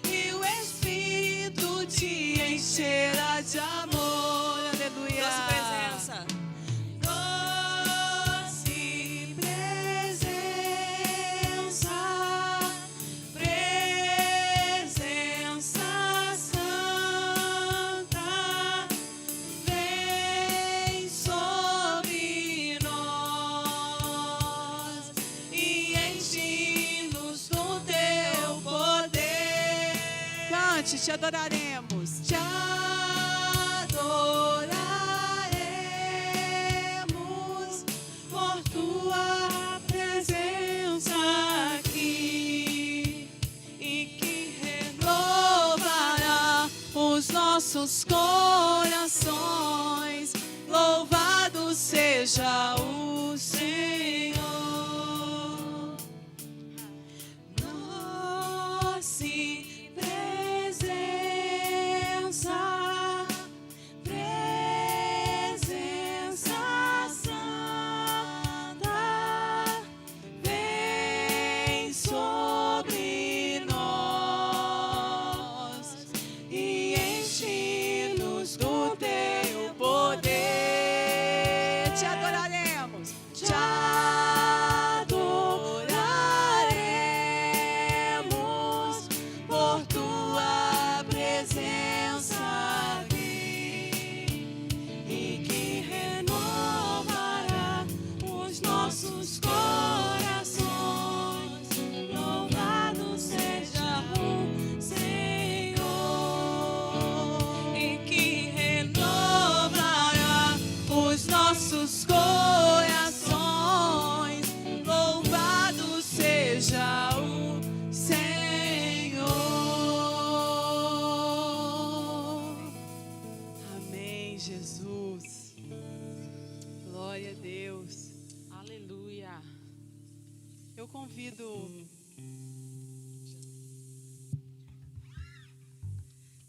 e o Espírito te encherá de amor. Aleluia. Doce presença. Doce presença, presença santa, vem sobre nós e enche-nos do teu poder. Cante, te adoraremos. Te adoraremos por tua presença aqui e que renovará os nossos corações. Louvado seja o Senhor. Doce presença, presença santa, vem sobre nós e enche-nos do teu poder. Te adoraremos, te adoraremos por tua presença aqui e que renovará os nossos corações. Louvado seja o Senhor e que renovará os nossos corações. Louvado seja o Senhor. Amém, Jesus. Glória a Deus. Aleluia. Eu convido.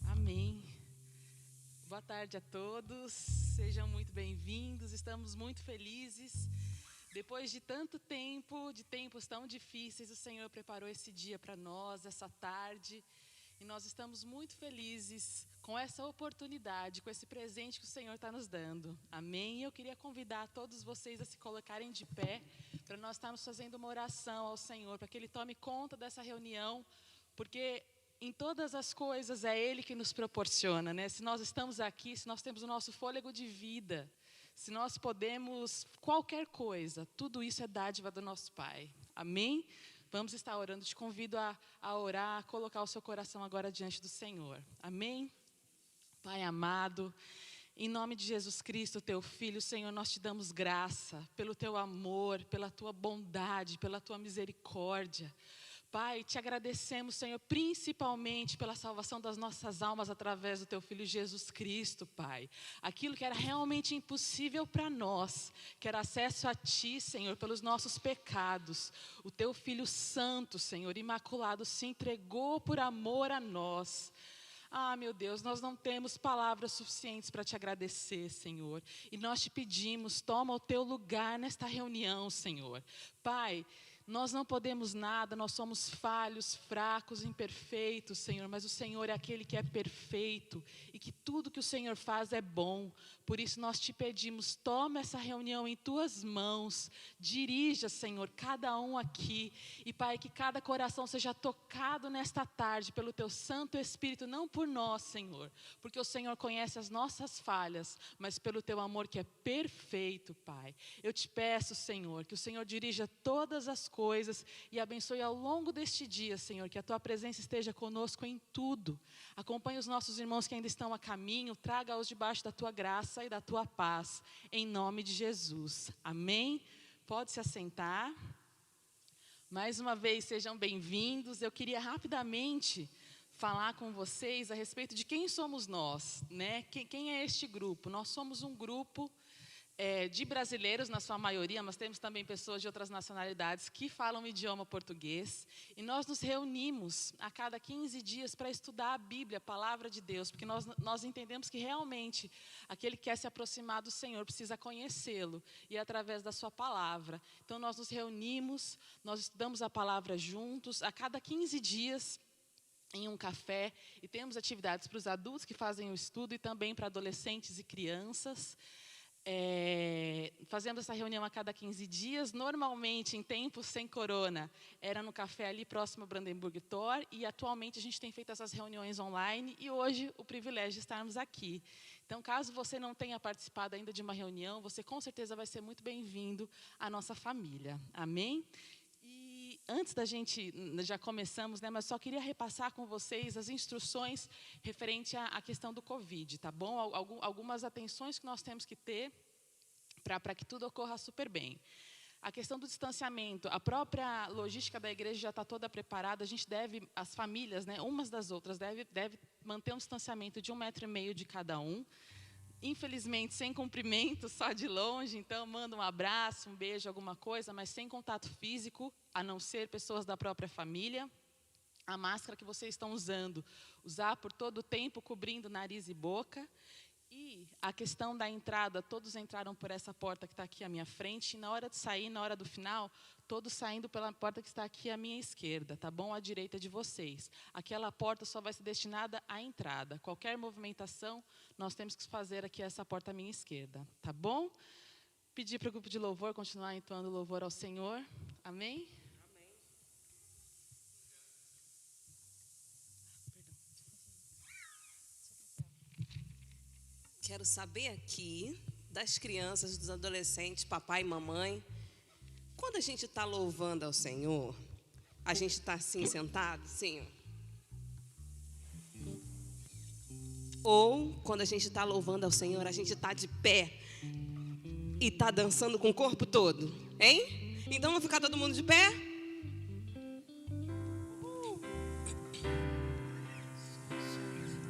Amém. Boa tarde a todos. Sejam muito bem-vindos. Estamos muito felizes. Depois de tanto tempo, de tempos tão difíceis, o Senhor preparou esse dia para nós, essa tarde. E nós estamos muito felizes com essa oportunidade, com esse presente que o Senhor está nos dando. Amém? Eu queria convidar todos vocês a se colocarem de pé, para nós estarmos fazendo uma oração ao Senhor, para que Ele tome conta dessa reunião, porque em todas as coisas é Ele que nos proporciona, né? Se nós estamos aqui, se nós temos o nosso fôlego de vida, se nós podemos qualquer coisa, tudo isso é dádiva do nosso Pai. Amém? Vamos estar orando. Te convido a orar, a colocar o seu coração agora diante do Senhor. Amém? Pai amado, em nome de Jesus Cristo, teu Filho, Senhor, nós te damos graça pelo teu amor, pela tua bondade, pela tua misericórdia. Pai, te agradecemos, Senhor, principalmente pela salvação das nossas almas através do teu Filho Jesus Cristo, Pai. Aquilo que era realmente impossível para nós, que era acesso a Ti, Senhor, pelos nossos pecados. O teu Filho Santo, Senhor, imaculado, se entregou por amor a nós. Ah, meu Deus, nós não temos palavras suficientes para te agradecer, Senhor. E nós te pedimos, toma o teu lugar nesta reunião, Senhor. Pai, nós não podemos nada, nós somos falhos, fracos, imperfeitos, Senhor, mas o Senhor é aquele que é perfeito e que tudo que o Senhor faz é bom. Por isso nós te pedimos, toma essa reunião em tuas mãos, dirija, Senhor, cada um aqui. E Pai, que cada coração seja tocado nesta tarde pelo teu Santo Espírito, não por nós, Senhor, porque o Senhor conhece as nossas falhas, mas pelo teu amor que é perfeito, Pai. Eu te peço, Senhor, que o Senhor dirija todas as coisas e abençoe ao longo deste dia, Senhor, que a tua presença esteja conosco em tudo. Acompanhe os nossos irmãos que ainda estão a caminho, traga-os debaixo da tua graça e da tua paz, em nome de Jesus. Amém? Pode se assentar. Mais uma vez, sejam bem-vindos. Eu queria rapidamente falar com vocês a respeito de quem somos nós, né? Quem é este grupo? Nós somos um grupo de brasileiros, na sua maioria, mas temos também pessoas de outras nacionalidades que falam o idioma português. E nós nos reunimos a cada 15 dias para estudar a Bíblia, a Palavra de Deus, porque nós entendemos que realmente aquele que quer se aproximar do Senhor precisa conhecê-lo, e é através da sua palavra. Então, nós nos reunimos, nós estudamos a palavra juntos, a cada 15 dias, em um café, e temos atividades para os adultos que fazem o estudo e também para adolescentes e crianças. Fazemos essa reunião a cada 15 dias, normalmente em tempos sem corona, era no café ali próximo ao Brandenburg Tor, e atualmente a gente tem feito essas reuniões online, e hoje o privilégio de estarmos aqui. Então, caso você não tenha participado ainda de uma reunião, você com certeza vai ser muito bem-vindo à nossa família. Amém? E antes da gente, já começamos, né, mas só queria repassar com vocês as instruções referente à questão do Covid, tá bom? Algumas atenções que nós temos que ter para que tudo ocorra super bem. A questão do distanciamento, a própria logística da igreja já está toda preparada, a gente deve, as famílias, né, umas das outras, deve manter um distanciamento de 1,5 metro de cada um. Infelizmente, sem cumprimento, só de longe, então manda um abraço, um beijo, alguma coisa, mas sem contato físico, a não ser pessoas da própria família. A máscara que vocês estão usando, usar por todo o tempo, cobrindo nariz e boca. E a questão da entrada, todos entraram por essa porta que está aqui à minha frente, e na hora de sair, na hora do final, todos saindo pela porta que está aqui à minha esquerda, tá bom? À direita de vocês. Aquela porta só vai ser destinada à entrada. Qualquer movimentação, nós temos que fazer aqui essa porta à minha esquerda, tá bom? Pedir para o grupo de louvor continuar entoando louvor ao Senhor. Amém? Quero saber aqui, das crianças, dos adolescentes, papai e mamãe, quando a gente está louvando ao Senhor, a gente está assim, sentado, assim, ou quando a gente está louvando ao Senhor, a gente está de pé e está dançando com o corpo todo, hein? Então, vamos ficar todo mundo de pé?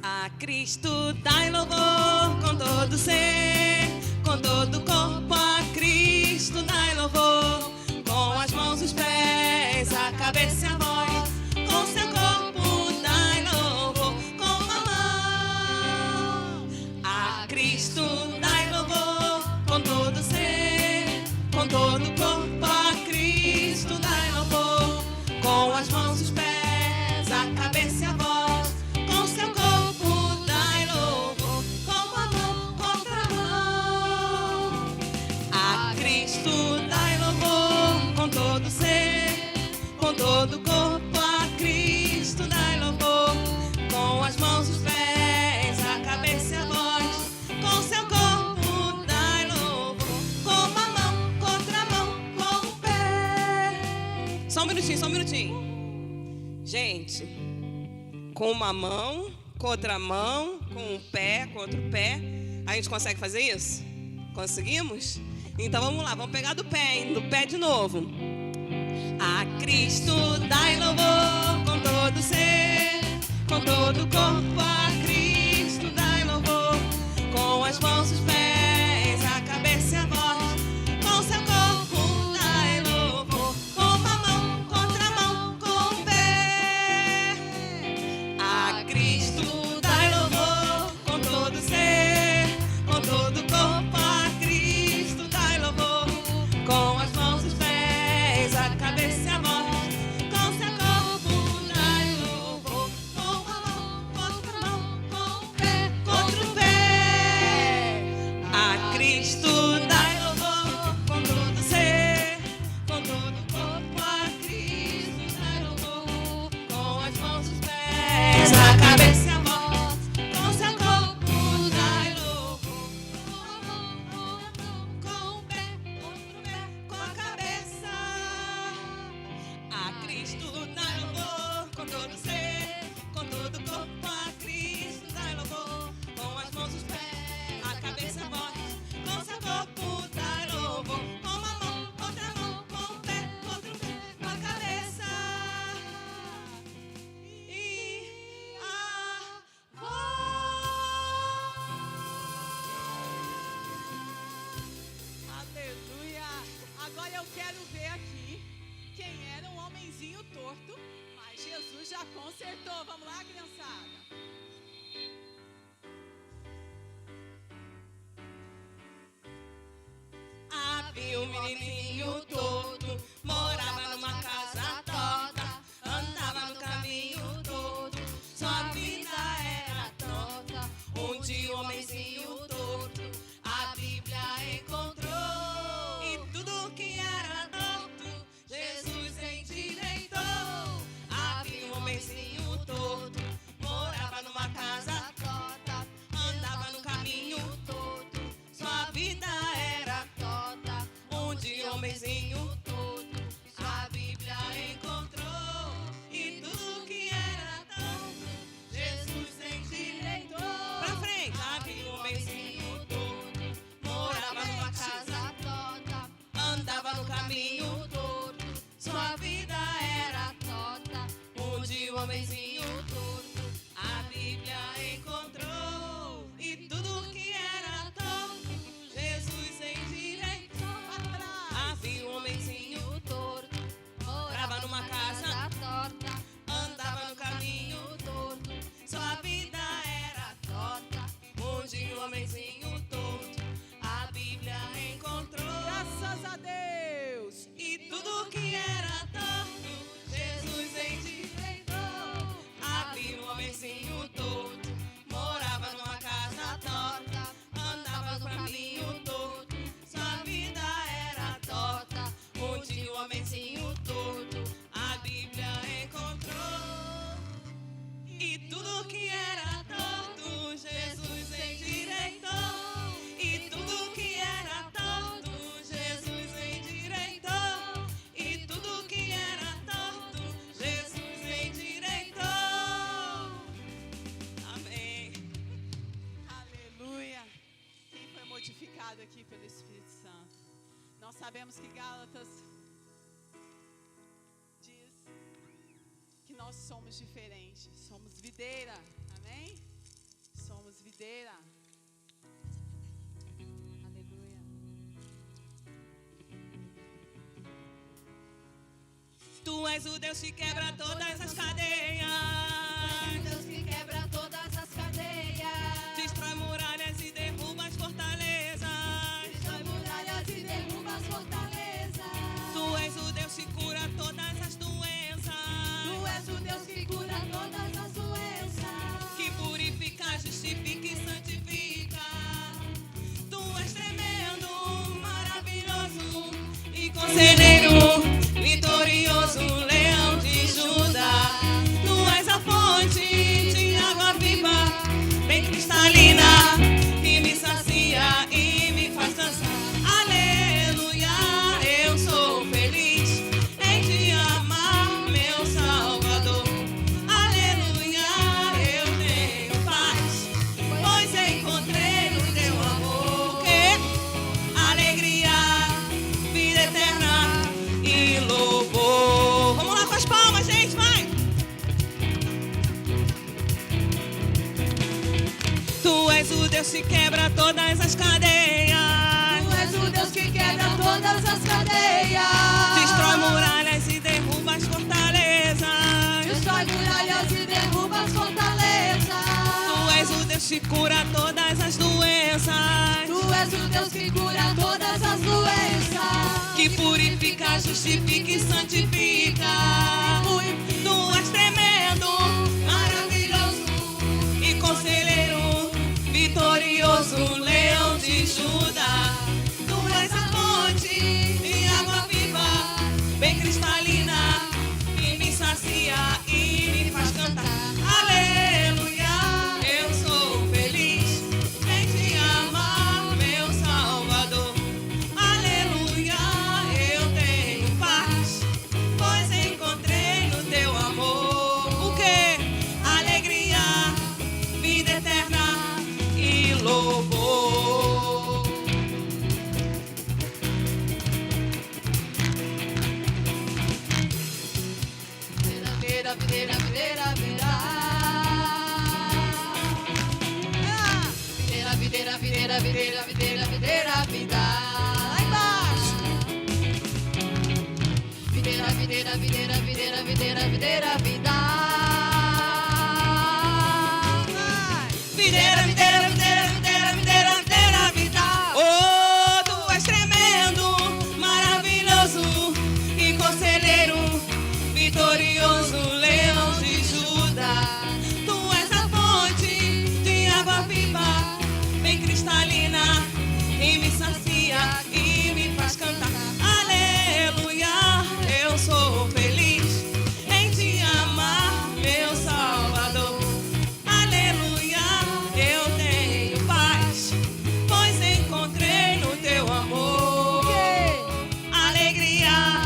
A Cristo dai louvor com todo ser, com todo o corpo. A Cristo dai louvor, com as mãos, os pés, a cabeça e a voz. Com seu corpo dai louvor, com a mão. A Cristo dai louvor com todo ser, com todo o corpo. A Cristo dai louvor, com as mãos, os pés, a cabeça e a voz. Todo o corpo a Cristo dai louvor, com as mãos, os pés, a cabeça e a voz. Com seu corpo dai louvor, com uma mão, com outra mão, com o pé. Só um minutinho. Gente, com uma mão, com outra mão, com um pé, com outro pé. A gente consegue fazer isso? Conseguimos? Então vamos lá, vamos pegar do pé, hein? Do pé de novo. A Cristo dai louvor com todo ser, com todo o corpo. A Cristo dai louvor, com as mãos, os pés, a cabeça e a voz. Com seu corpo dai louvor, com uma mão, com outra mão, com o pé. A Cristo dai louvor com todo ser, com todo o corpo. A Cristo dai louvor, com as mãos, os pés, a cabeça e a voz. Com seu corpo dai louvor, com uma mão, com outra mão, quero ver aqui quem era um homenzinho torto, mas Jesus já consertou. Vamos lá, criançada. Havia um menininho torto, morava numa casa torta, andava no caminho todo, sua vida era torta. Um dia o homenzinho torto a Bíblia encontrou, e tudo que era torto Jesus endireitou. Havia um homenzinho torto, morava numa casa torta, andava no caminho todo, sua vida era torta. Um dia o homenzinho torto a Bíblia encontrou, e tudo que era torto Jesus endireitou. Pra frente. Havia um homenzinho torto, morava numa casa torta, andava no caminho torto, sua vida era torta. Um dia o homenzinho torto a Bíblia encontrou, e tudo que era torto Jesus endireitou. Havia um homenzinho torto, morava numa casa torta, andava no caminho torto, sua vida era torta. Um dia o homenzinho torto a Bíblia encontrou, Graças a Deus. e tudo que era torto Jesus endireitou. Havia um homenzinho torto, morava numa casa torta, andava no caminho torto, sua vida era torta. Um dia o homenzinho torto a Bíblia encontrou, e tudo que era torto Jesus endireitou. E tudo que era torto Jesus endireitou. E tudo que era torto Jesus endireitou. Amém. Aleluia. Quem foi modificado aqui pelo Espírito Santo? Nós sabemos que Gálatas diz que nós somos diferentes. Somos videira. Amém? Somos videira. Aleluia. Tu és o Deus que quebra todas as cadeias, Deus que quebra todas as cadeias, destrói muralhas e derruba as fortalezas. destrói muralhas e derruba as fortalezas. Tu és o Deus que cura todas as doenças, Tu és o Deus que cura todas as doenças, que purifica, justifica e santifica. Tu és tremendo, maravilhoso e conselheiro, vitorioso, leão de Judá. Tu és a fonte de água viva, bem cristalina, que me sacia e me faz dançar. Aleluia, eu sou feliz em te amar, meu Salvador. Aleluia, eu tenho paz, pois encontrei no teu amor que alegria, vida eterna e louvor. Vamos lá com as palmas, gente, vai! Tu és o Deus que quebra todas as cadeias, Tu és o Deus que quebra todas as cadeias, destrói muralhas e derruba as fortalezas. destrói muralhas e derruba as fortalezas. Tu és o Deus que cura todas as doenças, Tu és o Deus que cura todas as doenças, que purifica, justifica e santifica. Tu és tremendo, maravilhoso e conselheiro, vitorioso, leão de Judá. Tu és a fonte de água viva, bem cristalina, que me sacia e me faz cantar. Aleluia, eu sou feliz em te amar, meu Salvador. Aleluia, eu tenho paz, pois encontrei no teu amor o quê? Alegria, vida eterna e louvor. videira, videira, videira, videira. Videira, videira, videira, videira, videira, videira, vida. Lá embaixo. videira, videira, videira, videira, videira, vida. Videira, videira, videira, videira, videira, videira, vida. Oh, tu és tremendo, maravilhoso e conselheiro, vitorioso, leão de Judá. Tu és a fonte de água viva, bem cristalina, e me sacia e me faz cantar. Aleluia, eu sou feliz em te amar, meu Salvador. Aleluia, eu tenho paz, pois encontrei no teu amor alegria,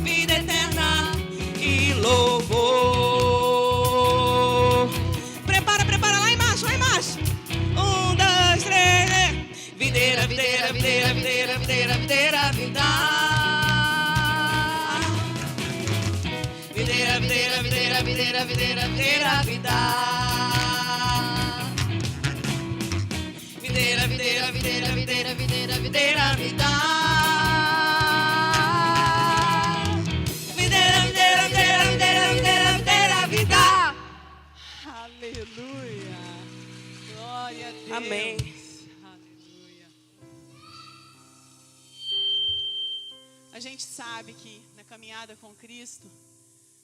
vida eterna e louvor. Prepara, prepara, lá embaixo, lá embaixo. 1, 2, 3, videira, videira, videira, videira, videira, videira, vida. Videira, videira, videira, videira, videira, videira, vida. Videira, videira, videira, videira, videira, videira, vida. Videira, videira, videira, videira, videira, videira, vida. Aleluia. Glória a Deus. Amém. Aleluia. A gente sabe que na caminhada com Cristo,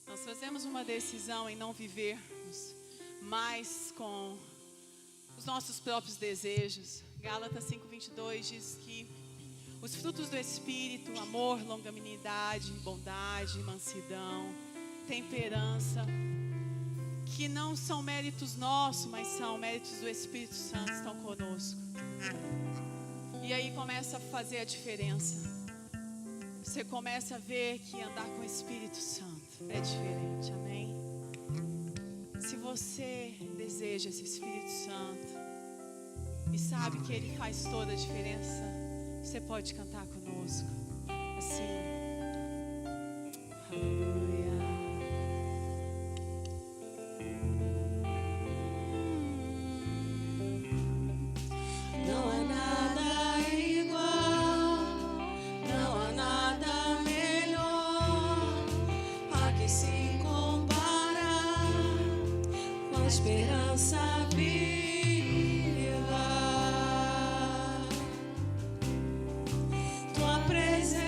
nós fazemos uma decisão em não vivermos mais com os nossos próprios desejos. Gálatas 5:22 diz que os frutos do Espírito, amor, longanimidade, bondade, mansidão, temperança, que não são méritos nossos, mas são méritos do Espírito Santo que estão conosco. E aí começa a fazer a diferença. Você começa a ver que andar com o Espírito Santo é diferente, amém? Se você deseja esse Espírito Santo e sabe que Ele faz toda a diferença, você pode cantar conosco, assim. Aleluia. Não há nada igual, não há nada melhor a que se compara com a esperança viva. Tua presença,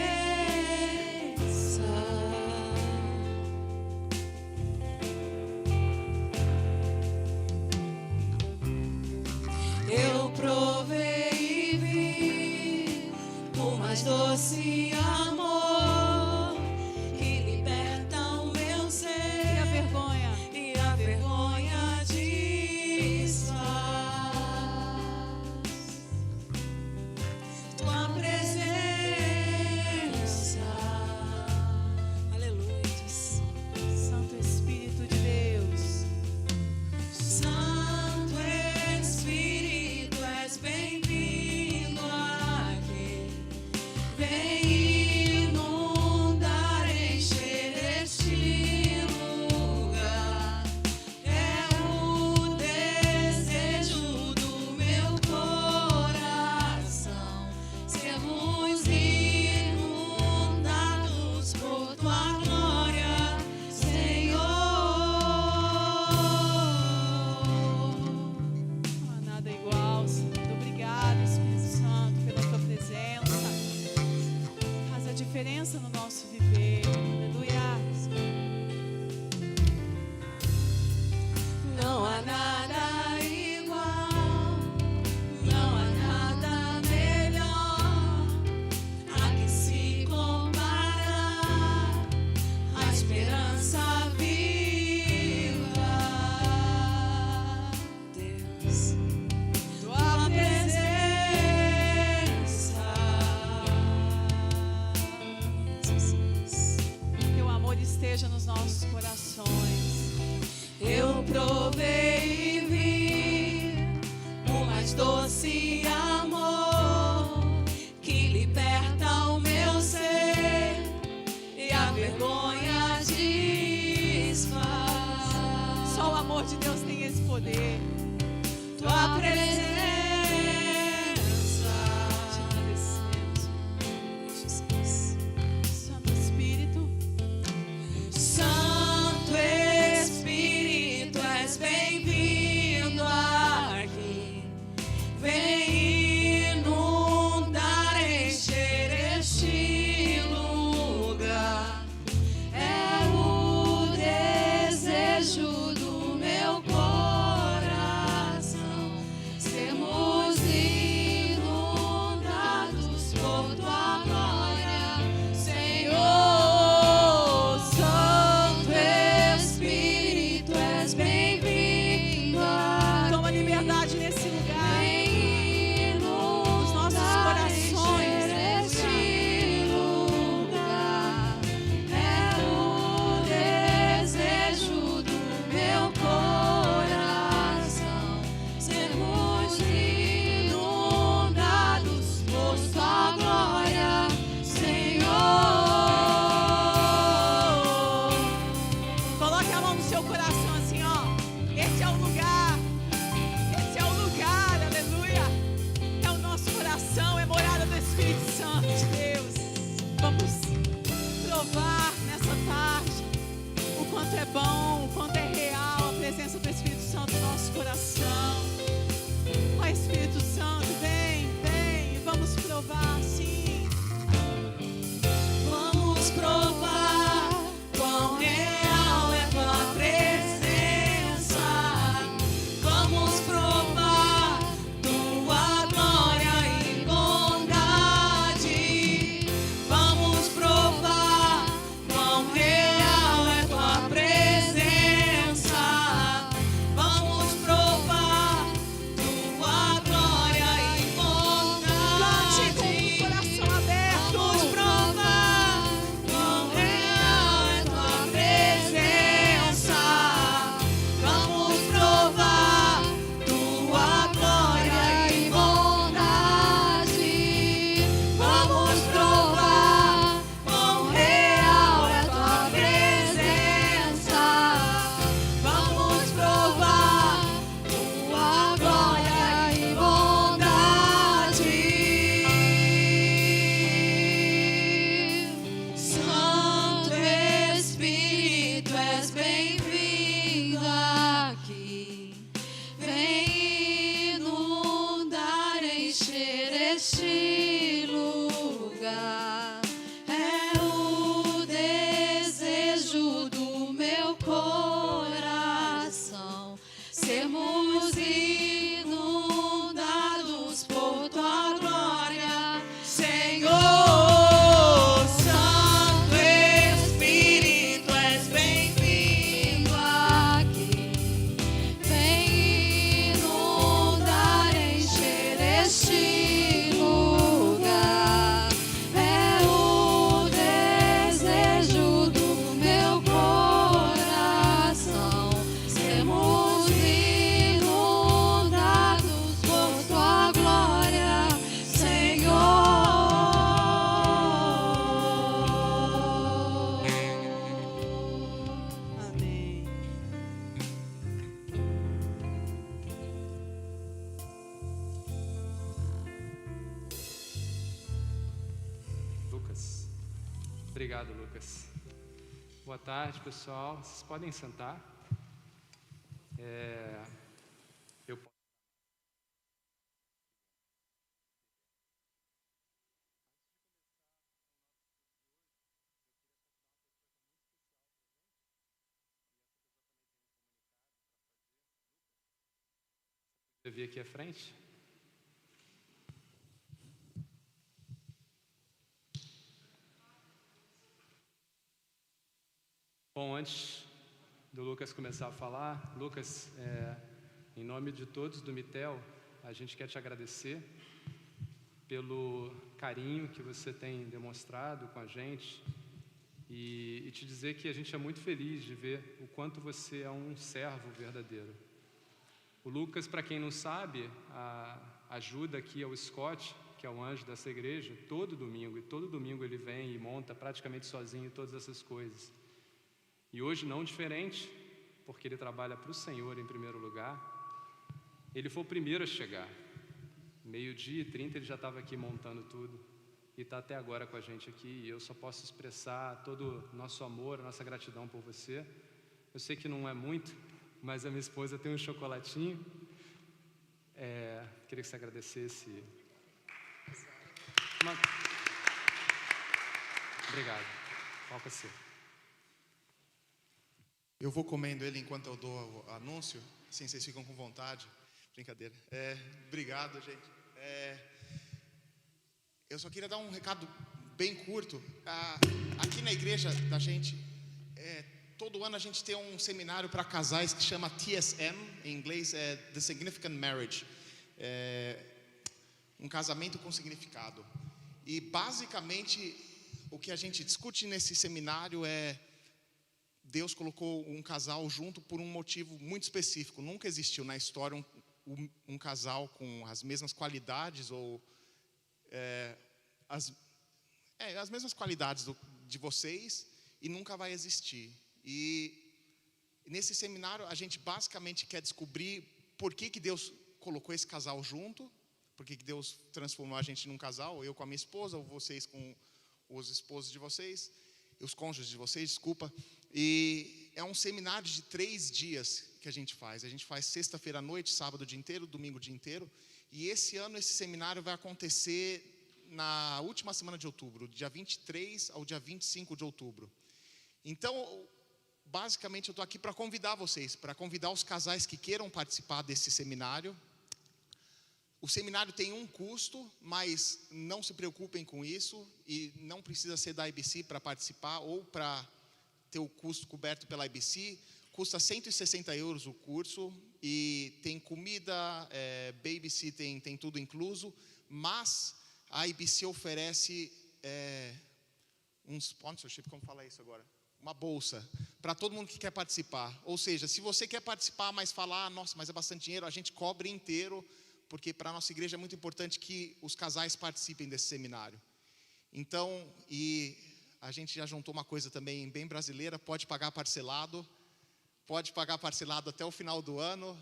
eu provei e vi o mais doce amor que liberta o meu ser E a vergonha? e a vergonha desfaz. provar nessa tarde o quanto é bom, o quanto é real a presença do Espírito Santo no nosso coração. Ó Espírito Santo, vem, vem, vamos provar, sim. Vamos provar quão real é tua presença. Vamos provar tua glória e bondade. Vamos provar quão real é tua presença. Vamos provar tua glória e Cante com o bondade. coração aberto. Vamos provar quão real é tua presença. Vamos provar tua glória e bondade. Vamos provar quão real é tua presença. Vamos provar tua glória e bondade. Santo Espírito, és bem-vindo aqui. Vem inundar, encher este lugar. É o desejo do meu coração sermos inundados por tua glória, Senhor. Santo Espírito, és bem-vindo aqui. Vem inundar, encher este lugar. É o desejo do meu coração sermos inundados por tua glória, Senhor. Amém. Lucas. Obrigado, Lucas. Boa tarde, pessoal. Vocês podem sentar. Eu podia vir aqui à frente. Bom, antes do Lucas começar a falar, Lucas, em nome de todos do Mitel, a gente quer te agradecer pelo carinho que você tem demonstrado com a gente e te dizer que a gente é muito feliz de ver o quanto você é um servo verdadeiro. O Lucas, para quem não sabe, ajuda aqui ao Scott, que é o anjo dessa igreja, todo domingo, e todo domingo ele vem e monta praticamente sozinho todas essas coisas. E hoje não diferente, porque ele trabalha para o Senhor em primeiro lugar. Ele foi o primeiro a chegar. 12h30 ele já estava aqui montando tudo. E está até agora com a gente aqui. E eu só posso expressar todo o nosso amor, a nossa gratidão por você. Eu sei que não é muito, mas a minha esposa tem um chocolatinho. Queria que você agradecesse. Obrigado. Qual que é seu? Eu vou comendo ele enquanto eu dou o anúncio, assim vocês ficam com vontade. Brincadeira. Obrigado, gente. Eu só queria dar um recado bem curto. Aqui na igreja da gente, todo ano a gente tem um seminário para casais que chama TSM, em inglês é The Significant Marriage. Um casamento com significado. E basicamente o que a gente discute nesse seminário é Deus colocou um casal junto por um motivo muito específico. Nunca existiu na história um casal com as mesmas qualidades ou as mesmas qualidades de vocês, e nunca vai existir. E nesse seminário a gente basicamente quer descobrir por que Deus colocou esse casal junto, por que Deus transformou a gente num casal, eu com a minha esposa ou vocês com os esposos de vocês. os cônjuges de vocês, desculpa. E é um seminário de 3 dias que a gente faz. A gente faz sexta-feira à noite, sábado o dia inteiro, domingo o dia inteiro. E esse ano esse seminário vai acontecer na última semana de outubro, dia 23 ao dia 25 de outubro. Então, basicamente eu estou aqui para convidar vocês, para convidar os casais que queiram participar desse seminário. O seminário tem um custo, mas não se preocupem com isso, e não precisa ser da IBC para participar ou para ter o custo coberto pela IBC. Custa 160 euros o curso, e tem comida, babysitting, tem tudo incluso, mas a IBC oferece um sponsorship, como fala isso agora? Uma bolsa, para todo mundo que quer participar. Ou seja, se você quer participar, mas falar, nossa, mas é bastante dinheiro, a gente cobre inteiro, porque para a nossa igreja é muito importante que os casais participem desse seminário. Então, e a gente já juntou uma coisa também bem brasileira, pode pagar parcelado até o final do ano,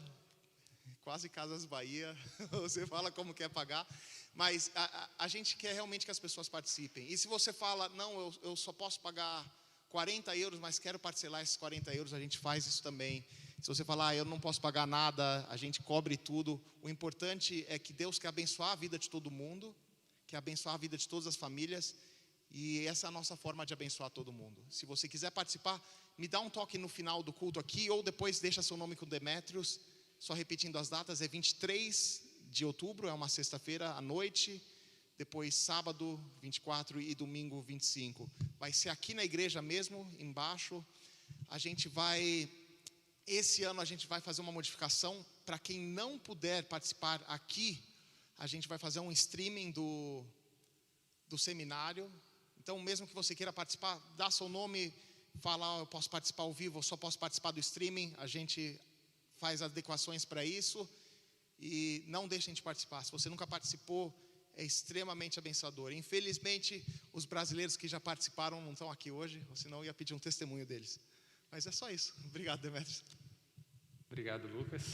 quase Casas Bahia, você fala como quer pagar, mas a gente quer realmente que as pessoas participem. E se você fala, não, eu só posso pagar 40 euros, mas quero parcelar esses 40 euros, a gente faz isso também. Se você falar, eu não posso pagar nada, a gente cobre tudo. O importante é que Deus quer abençoar a vida de todo mundo, quer abençoar a vida de todas as famílias, e essa é a nossa forma de abençoar todo mundo. Se você quiser participar, me dá um toque no final do culto aqui, ou depois deixa seu nome com Demétrios. Só repetindo as datas, é 23 de outubro, é uma sexta-feira à noite, depois sábado 24 e domingo 25. Vai ser aqui na igreja mesmo, embaixo. Esse ano a gente vai fazer uma modificação. Para quem não puder participar aqui, a gente vai fazer um streaming do seminário. Então, mesmo que você queira participar, dá seu nome, fala, eu posso participar ao vivo, eu só posso participar do streaming. A gente faz adequações para isso. E não deixem de participar. Se você nunca participou, é extremamente abençoador. Infelizmente, os brasileiros que já participaram não estão aqui hoje, senão eu ia pedir um testemunho deles. Mas é só isso. Obrigado, Demétrios. Obrigado, Lucas.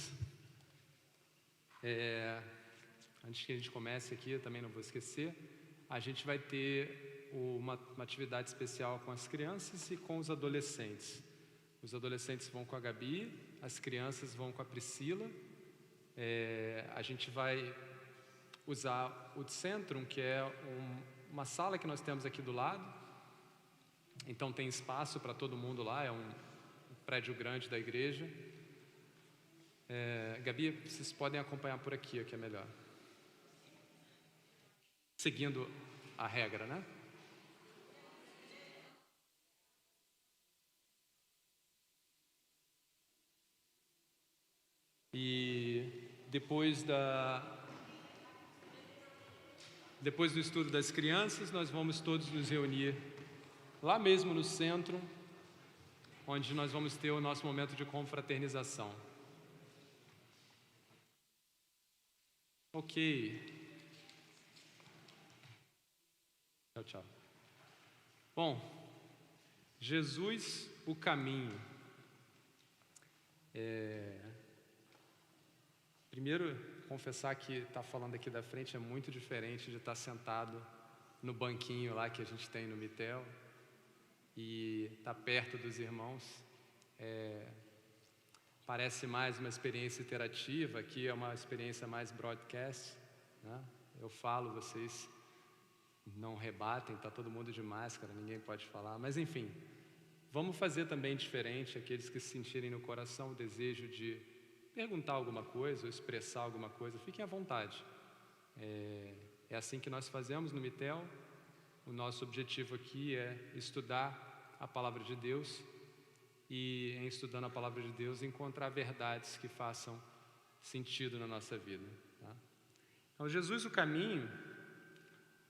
Antes que a gente comece aqui, eu também não vou esquecer, a gente vai ter uma atividade especial com as crianças e com os adolescentes. Os adolescentes vão com a Gabi, as crianças vão com a Priscila. A gente vai usar o Centrum, que é uma sala que nós temos aqui do lado. Então tem espaço para todo mundo lá, é um prédio grande da igreja. Gabi, vocês podem acompanhar por aqui, que é melhor. Seguindo a regra, né? E depois do estudo das crianças, nós vamos todos nos reunir lá mesmo no centro, onde nós vamos ter o nosso momento de confraternização. Ok. Tchau, tchau. Bom, Jesus, o caminho. Primeiro, confessar que estar falando aqui da frente é muito diferente de estar sentado no banquinho lá que a gente tem no Mitel e estar perto dos irmãos. Parece mais uma experiência interativa, aqui é uma experiência mais broadcast, né? Eu falo, vocês não rebatem, está todo mundo de máscara, ninguém pode falar, mas enfim, vamos fazer também diferente. Aqueles que se sentirem no coração o desejo de perguntar alguma coisa ou expressar alguma coisa, fiquem à vontade. É assim que nós fazemos no Mitel. O nosso objetivo aqui é estudar a Palavra de Deus e, em estudando a Palavra de Deus, encontrar verdades que façam sentido na nossa vida, tá? Então, Jesus, o caminho.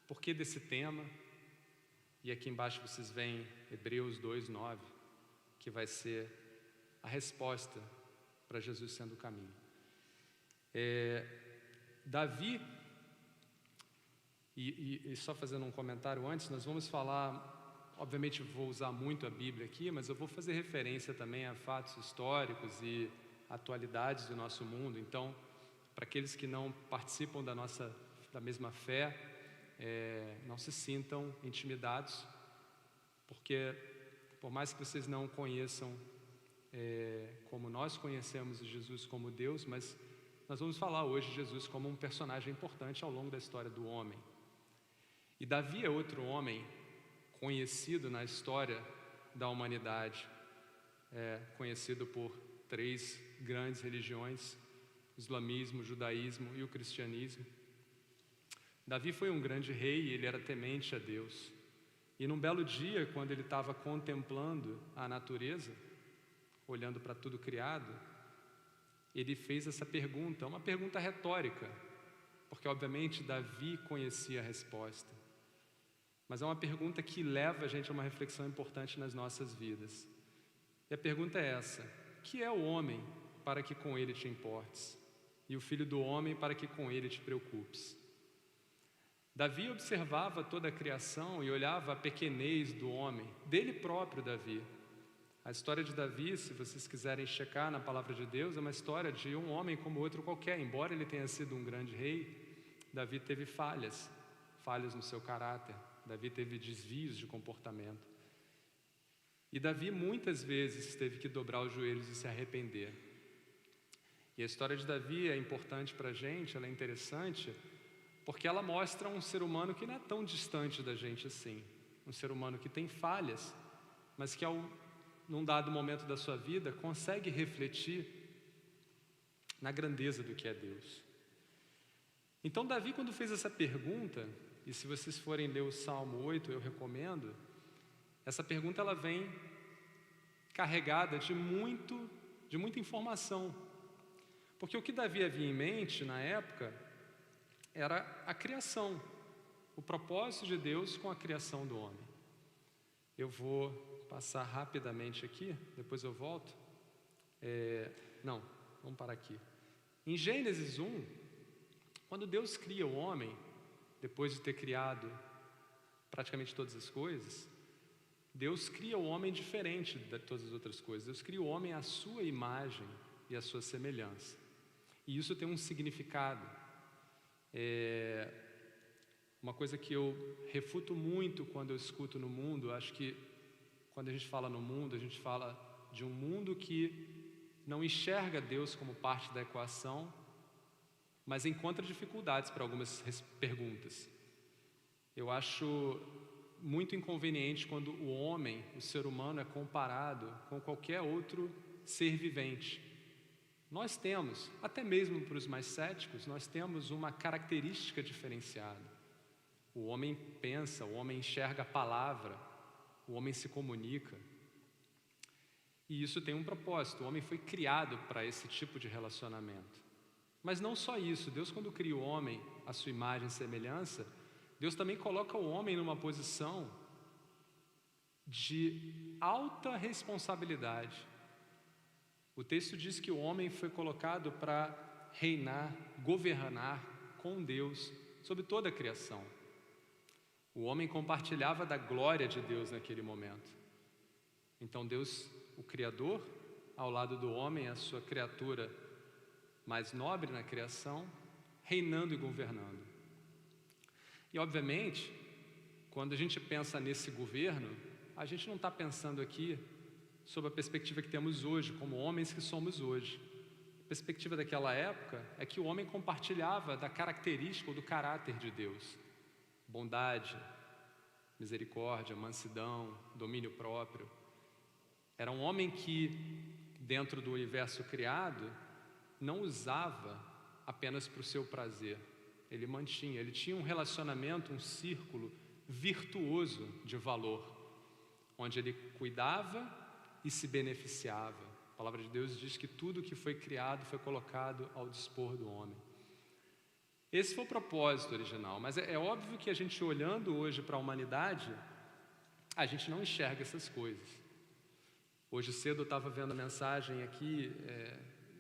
Por que desse tema? E aqui embaixo vocês veem Hebreus 2:9, que vai ser a resposta para Jesus sendo o caminho. Davi, e só fazendo um comentário antes, nós vamos falar, obviamente vou usar muito a Bíblia aqui, mas eu vou fazer referência também a fatos históricos e atualidades do nosso mundo. Então, para aqueles que não participam da mesma fé, não se sintam intimidados. porque por mais que vocês não conheçam como nós conhecemos Jesus como Deus, mas nós vamos falar hoje de Jesus como um personagem importante ao longo da história do homem. E Davi é outro homem conhecido na história da humanidade, conhecido por 3 grandes religiões: o islamismo, o judaísmo e o cristianismo. Davi foi um grande rei e ele era temente a Deus. E num belo dia, quando ele estava contemplando a natureza, olhando para tudo criado, ele fez essa pergunta, uma pergunta retórica, porque obviamente Davi conhecia a resposta. Mas é uma pergunta que leva a gente a uma reflexão importante nas nossas vidas. E a pergunta é essa: que é o homem para que com ele te importes? E o filho do homem para que com ele te preocupes? Davi observava toda a criação e olhava a pequenez do homem, dele próprio Davi. A história de Davi, se vocês quiserem checar na palavra de Deus, é uma história de um homem como outro qualquer. Embora ele tenha sido um grande rei, Davi teve falhas no seu caráter. Davi teve desvios de comportamento. E Davi muitas vezes teve que dobrar os joelhos e se arrepender. E a história de Davi é importante para a gente, ela é interessante, porque ela mostra um ser humano que não é tão distante da gente assim. Um ser humano que tem falhas, mas que num dado momento da sua vida consegue refletir na grandeza do que é Deus. Então Davi, quando fez essa pergunta, e se vocês forem ler o Salmo 8, eu recomendo, essa pergunta ela vem carregada de muita informação. Porque o que Davi havia em mente na época era a criação, o propósito de Deus com a criação do homem. Eu vou passar rapidamente aqui, depois eu volto. Vamos parar aqui. Em Gênesis 1, quando Deus cria o homem, depois de ter criado praticamente todas as coisas, Deus cria o homem diferente de todas as outras coisas. Deus cria o homem à sua imagem e à sua semelhança. E isso tem um significado. Uma coisa que eu refuto muito quando eu escuto no mundo, acho que quando a gente fala no mundo, a gente fala de um mundo que não enxerga Deus como parte da equação, mas encontra dificuldades para algumas perguntas. Eu acho muito inconveniente quando o homem, o ser humano, é comparado com qualquer outro ser vivente. Nós temos, até mesmo para os mais céticos, nós temos uma característica diferenciada. O homem pensa, o homem enxerga a palavra, o homem se comunica. E isso tem um propósito, o homem foi criado para esse tipo de relacionamento. Mas não só isso, Deus, quando cria o homem à sua imagem e semelhança, Deus também coloca o homem numa posição de alta responsabilidade. O texto diz que o homem foi colocado para reinar, governar com Deus sobre toda a criação. O homem compartilhava da glória de Deus naquele momento. Então Deus, o Criador, ao lado do homem, a sua criatura mais nobre na criação, reinando e governando. E obviamente, quando a gente pensa nesse governo, a gente não está pensando aqui sob a perspectiva que temos hoje, como homens que somos hoje. A perspectiva daquela época é que o homem compartilhava da característica ou do caráter de Deus. Bondade, misericórdia, mansidão, domínio próprio. Era um homem que, dentro do universo criado, não usava apenas para o seu prazer. Ele tinha um relacionamento, um círculo virtuoso de valor, onde ele cuidava e se beneficiava. A palavra de Deus diz que tudo que foi criado foi colocado ao dispor do homem. Esse foi o propósito original, mas é óbvio que a gente, olhando hoje para a humanidade, a gente não enxerga essas coisas. Hoje cedo eu estava vendo a mensagem aqui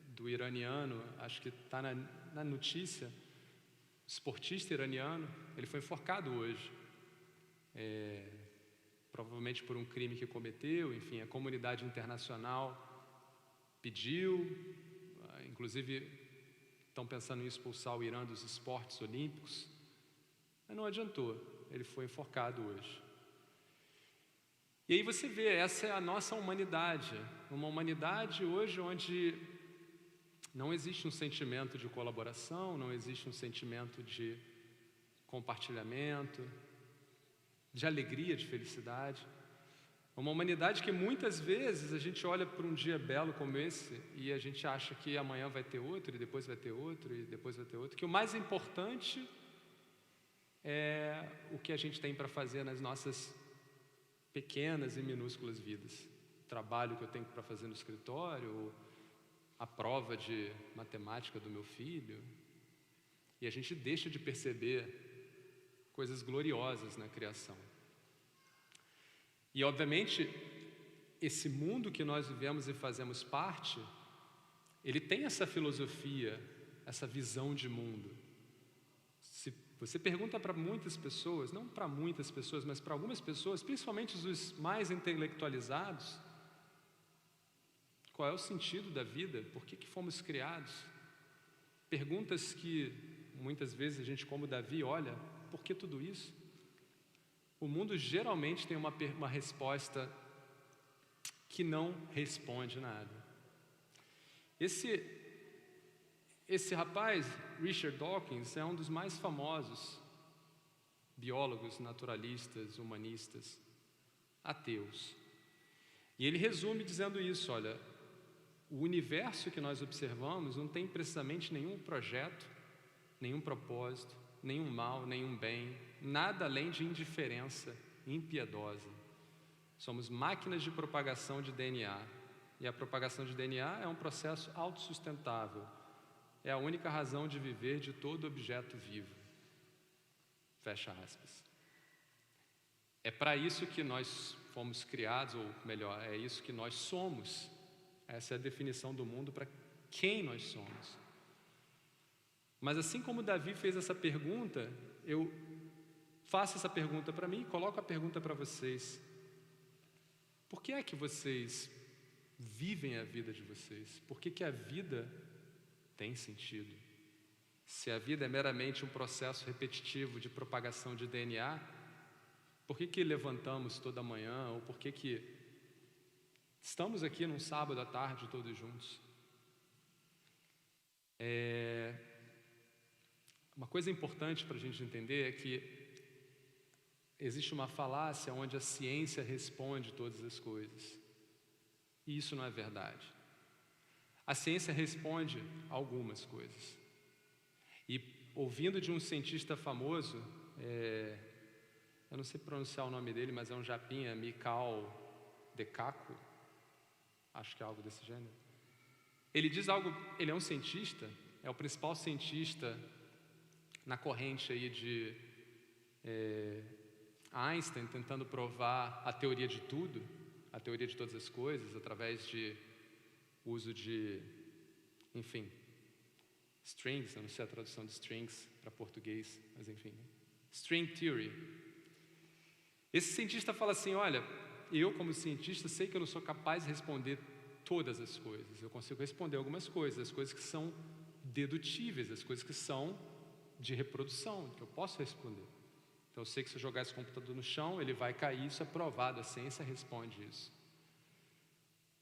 do iraniano, acho que está na notícia, esportista iraniano, ele foi enforcado hoje. Provavelmente por um crime que cometeu, enfim, a comunidade internacional pediu, inclusive estão pensando em expulsar o Irã dos esportes olímpicos, mas não adiantou, ele foi enforcado hoje. E aí você vê, essa é a nossa humanidade. Uma humanidade hoje onde não existe um sentimento de colaboração, não existe um sentimento de compartilhamento, de alegria, de felicidade. Uma humanidade que muitas vezes a gente olha para um dia belo como esse e a gente acha que amanhã vai ter outro, e depois vai ter outro, e depois vai ter outro, que o mais importante é o que a gente tem para fazer nas nossas pequenas e minúsculas vidas. O trabalho que eu tenho para fazer no escritório, a prova de matemática do meu filho. E a gente deixa de perceber coisas gloriosas na criação. E, obviamente, esse mundo que nós vivemos e fazemos parte, ele tem essa filosofia, essa visão de mundo. Se você pergunta para muitas pessoas, não para muitas pessoas, mas para algumas pessoas, principalmente os mais intelectualizados, qual é o sentido da vida? Por que fomos criados? Perguntas que muitas vezes a gente, como Davi, olha, por que tudo isso? O mundo geralmente tem uma resposta que não responde nada. Esse rapaz, Richard Dawkins, é um dos mais famosos biólogos, naturalistas, humanistas, ateus. E ele resume dizendo isso, olha, o universo que nós observamos não tem precisamente nenhum projeto, nenhum propósito, nenhum mal, nenhum bem, nada além de indiferença impiedosa. Somos máquinas de propagação de DNA. E a propagação de DNA é um processo autossustentável. É a única razão de viver de todo objeto vivo. Fecha aspas. É para isso que nós fomos criados, ou melhor, é isso que nós somos. Essa é a definição do mundo para quem nós somos. Mas assim como Davi fez essa pergunta, eu faço essa pergunta para mim e coloco a pergunta para vocês. Por que é que vocês vivem a vida de vocês? Por que a vida tem sentido? Se a vida é meramente um processo repetitivo de propagação de DNA, por que levantamos toda manhã? Ou por que estamos aqui num sábado à tarde todos juntos? Uma coisa importante para a gente entender é que existe uma falácia onde a ciência responde todas as coisas. E isso não é verdade. A ciência responde algumas coisas. E ouvindo de um cientista famoso, eu não sei pronunciar o nome dele, mas é um japinha, Mikao Dekaku, acho que é algo desse gênero. Ele diz algo, ele é um cientista, é o principal cientista na corrente aí de Einstein, tentando provar a teoria de tudo, a teoria de todas as coisas, através de uso de, enfim, strings, eu não sei a tradução de strings para português, mas enfim, string theory. Esse cientista fala assim, olha, eu como cientista sei que eu não sou capaz de responder todas as coisas, eu consigo responder algumas coisas, as coisas que são dedutíveis, as coisas que são de reprodução, que eu posso responder. Então eu sei que se eu jogar esse computador no chão, ele vai cair, isso é provado, a ciência responde isso.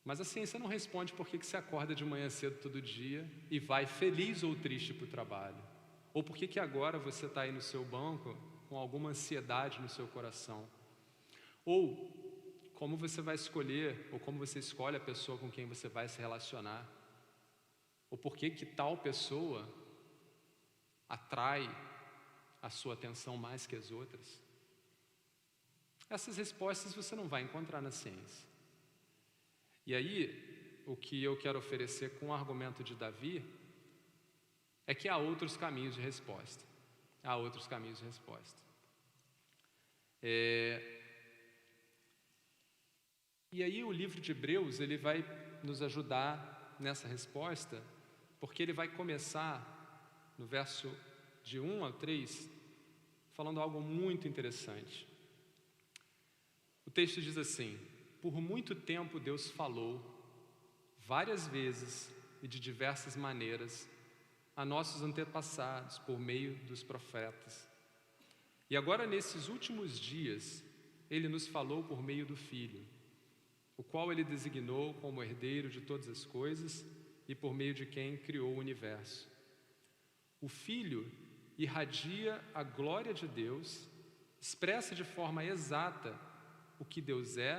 Mas a ciência não responde por que você acorda de manhã cedo todo dia e vai feliz ou triste para o trabalho. Ou por que agora você está aí no seu banco com alguma ansiedade no seu coração. Ou como você vai escolher, ou como você escolhe a pessoa com quem você vai se relacionar. Ou por que tal pessoa atrai a sua atenção mais que as outras. Essas respostas você não vai encontrar na ciência. E aí, o que eu quero oferecer com o argumento de Davi é que há outros caminhos de resposta. Há outros caminhos de resposta. E aí o livro de Hebreus, ele vai nos ajudar nessa resposta, porque ele vai começar no verso de 1 a 3, falando algo muito interessante. O texto diz assim: por muito tempo Deus falou, várias vezes e de diversas maneiras, a nossos antepassados por meio dos profetas. E agora, nesses últimos dias, Ele nos falou por meio do Filho, o qual Ele designou como herdeiro de todas as coisas e por meio de quem criou o universo. O Filho irradia a glória de Deus, expressa de forma exata o que Deus é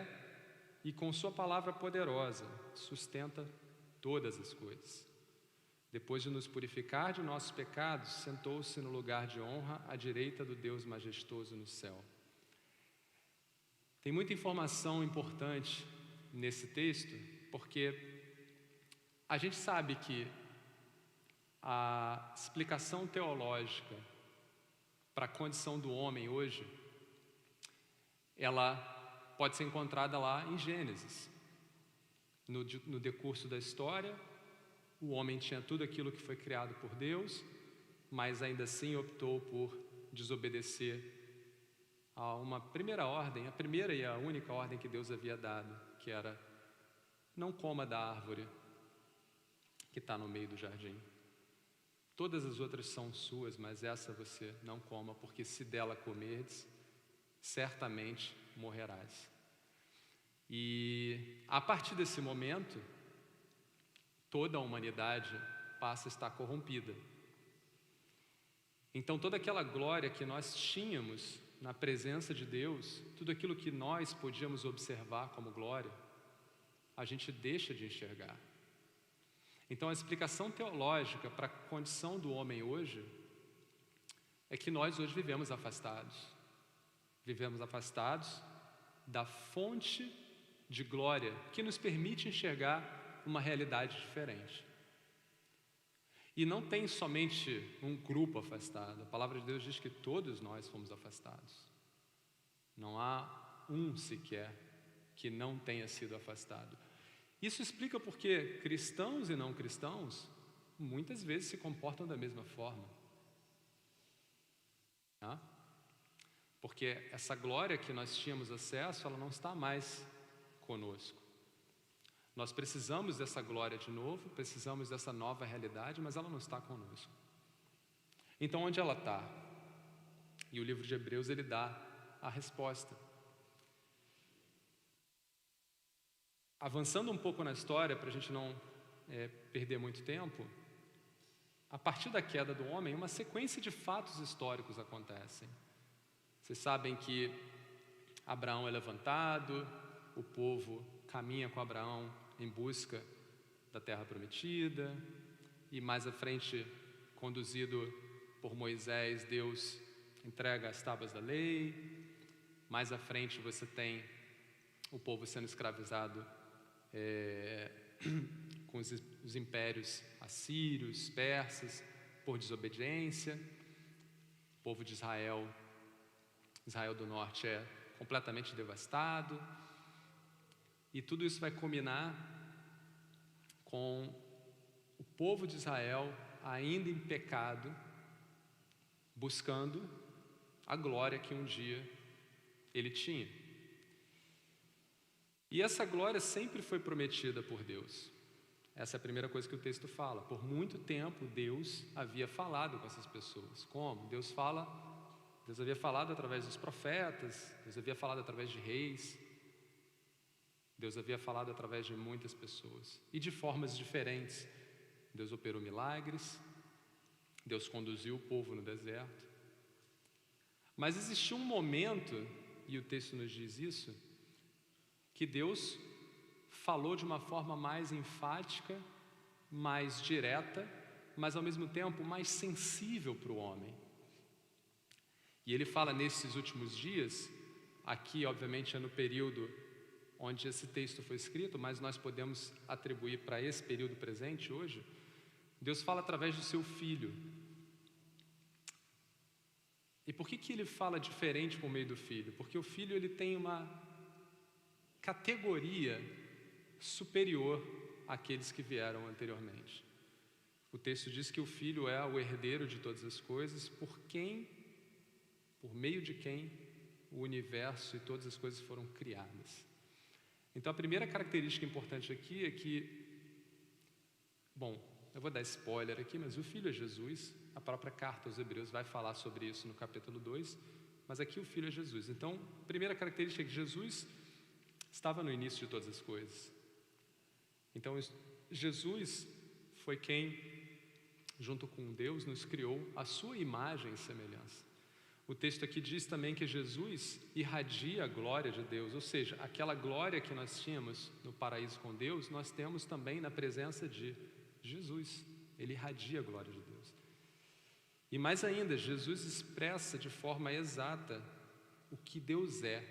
e com sua palavra poderosa sustenta todas as coisas. Depois de nos purificar de nossos pecados, sentou-se no lugar de honra à direita do Deus majestoso no céu. Tem muita informação importante nesse texto, porque a gente sabe que a explicação teológica para a condição do homem hoje, ela pode ser encontrada lá em Gênesis. No decurso da história, o homem tinha tudo aquilo que foi criado por Deus, mas ainda assim optou por desobedecer a uma primeira ordem, a primeira e a única ordem que Deus havia dado, que era: não coma da árvore que está no meio do jardim. Todas as outras são suas, mas essa você não coma, porque se dela comerdes, certamente morrerás. E a partir desse momento, toda a humanidade passa a estar corrompida. Então toda aquela glória que nós tínhamos na presença de Deus, tudo aquilo que nós podíamos observar como glória, a gente deixa de enxergar. Então a explicação teológica para a condição do homem hoje é que nós hoje vivemos afastados da fonte de glória que nos permite enxergar uma realidade diferente. E não tem somente um grupo afastado. A palavra de Deus diz que todos nós fomos afastados. Não há um sequer que não tenha sido afastado. Isso explica porque cristãos e não cristãos muitas vezes se comportam da mesma forma. Porque essa glória que nós tínhamos acesso, ela não está mais conosco. Nós precisamos dessa glória de novo, precisamos dessa nova realidade, mas ela não está conosco. Então, onde ela está? E o livro de Hebreus, ele dá a resposta. Avançando um pouco na história, para a gente não perder muito tempo, a partir da queda do homem, uma sequência de fatos históricos acontecem. Vocês sabem que Abraão é levantado, o povo caminha com Abraão em busca da terra prometida, e mais à frente, conduzido por Moisés, Deus entrega as tábuas da lei. Mais à frente você tem o povo sendo escravizado com os impérios assírios, persas, por desobediência. O povo de Israel do Norte é completamente devastado. E tudo isso vai culminar com o povo de Israel ainda em pecado, buscando a glória que um dia ele tinha. E essa glória sempre foi prometida por Deus. Essa é a primeira coisa que o texto fala. Por muito tempo Deus havia falado com essas pessoas. Como? Deus havia falado através dos profetas, Deus havia falado através de reis, Deus havia falado através de muitas pessoas, e de formas diferentes. Deus operou milagres, Deus conduziu o povo no deserto. Mas existiu um momento, e o texto nos diz isso, que Deus falou de uma forma mais enfática, mais direta, mas ao mesmo tempo mais sensível para o homem. E ele fala nesses últimos dias, aqui obviamente é no período onde esse texto foi escrito, mas nós podemos atribuir para esse período presente hoje. Deus fala através do seu Filho. E por que ele fala diferente por meio do Filho? Porque o Filho ele tem uma categoria superior àqueles que vieram anteriormente. O texto diz que o Filho é o herdeiro de todas as coisas, por meio de quem o universo e todas as coisas foram criadas. Então a primeira característica importante aqui é que, eu vou dar spoiler aqui, mas o Filho é Jesus. A própria carta aos Hebreus vai falar sobre isso no capítulo 2, mas aqui o Filho é Jesus. Então, primeira característica é que Jesus estava no início de todas as coisas. Então, Jesus foi quem, junto com Deus, nos criou a sua imagem e semelhança. O texto aqui diz também que Jesus irradia a glória de Deus, ou seja, aquela glória que nós tínhamos no paraíso com Deus, nós temos também na presença de Jesus. Ele irradia a glória de Deus. E mais ainda, Jesus expressa de forma exata o que Deus é.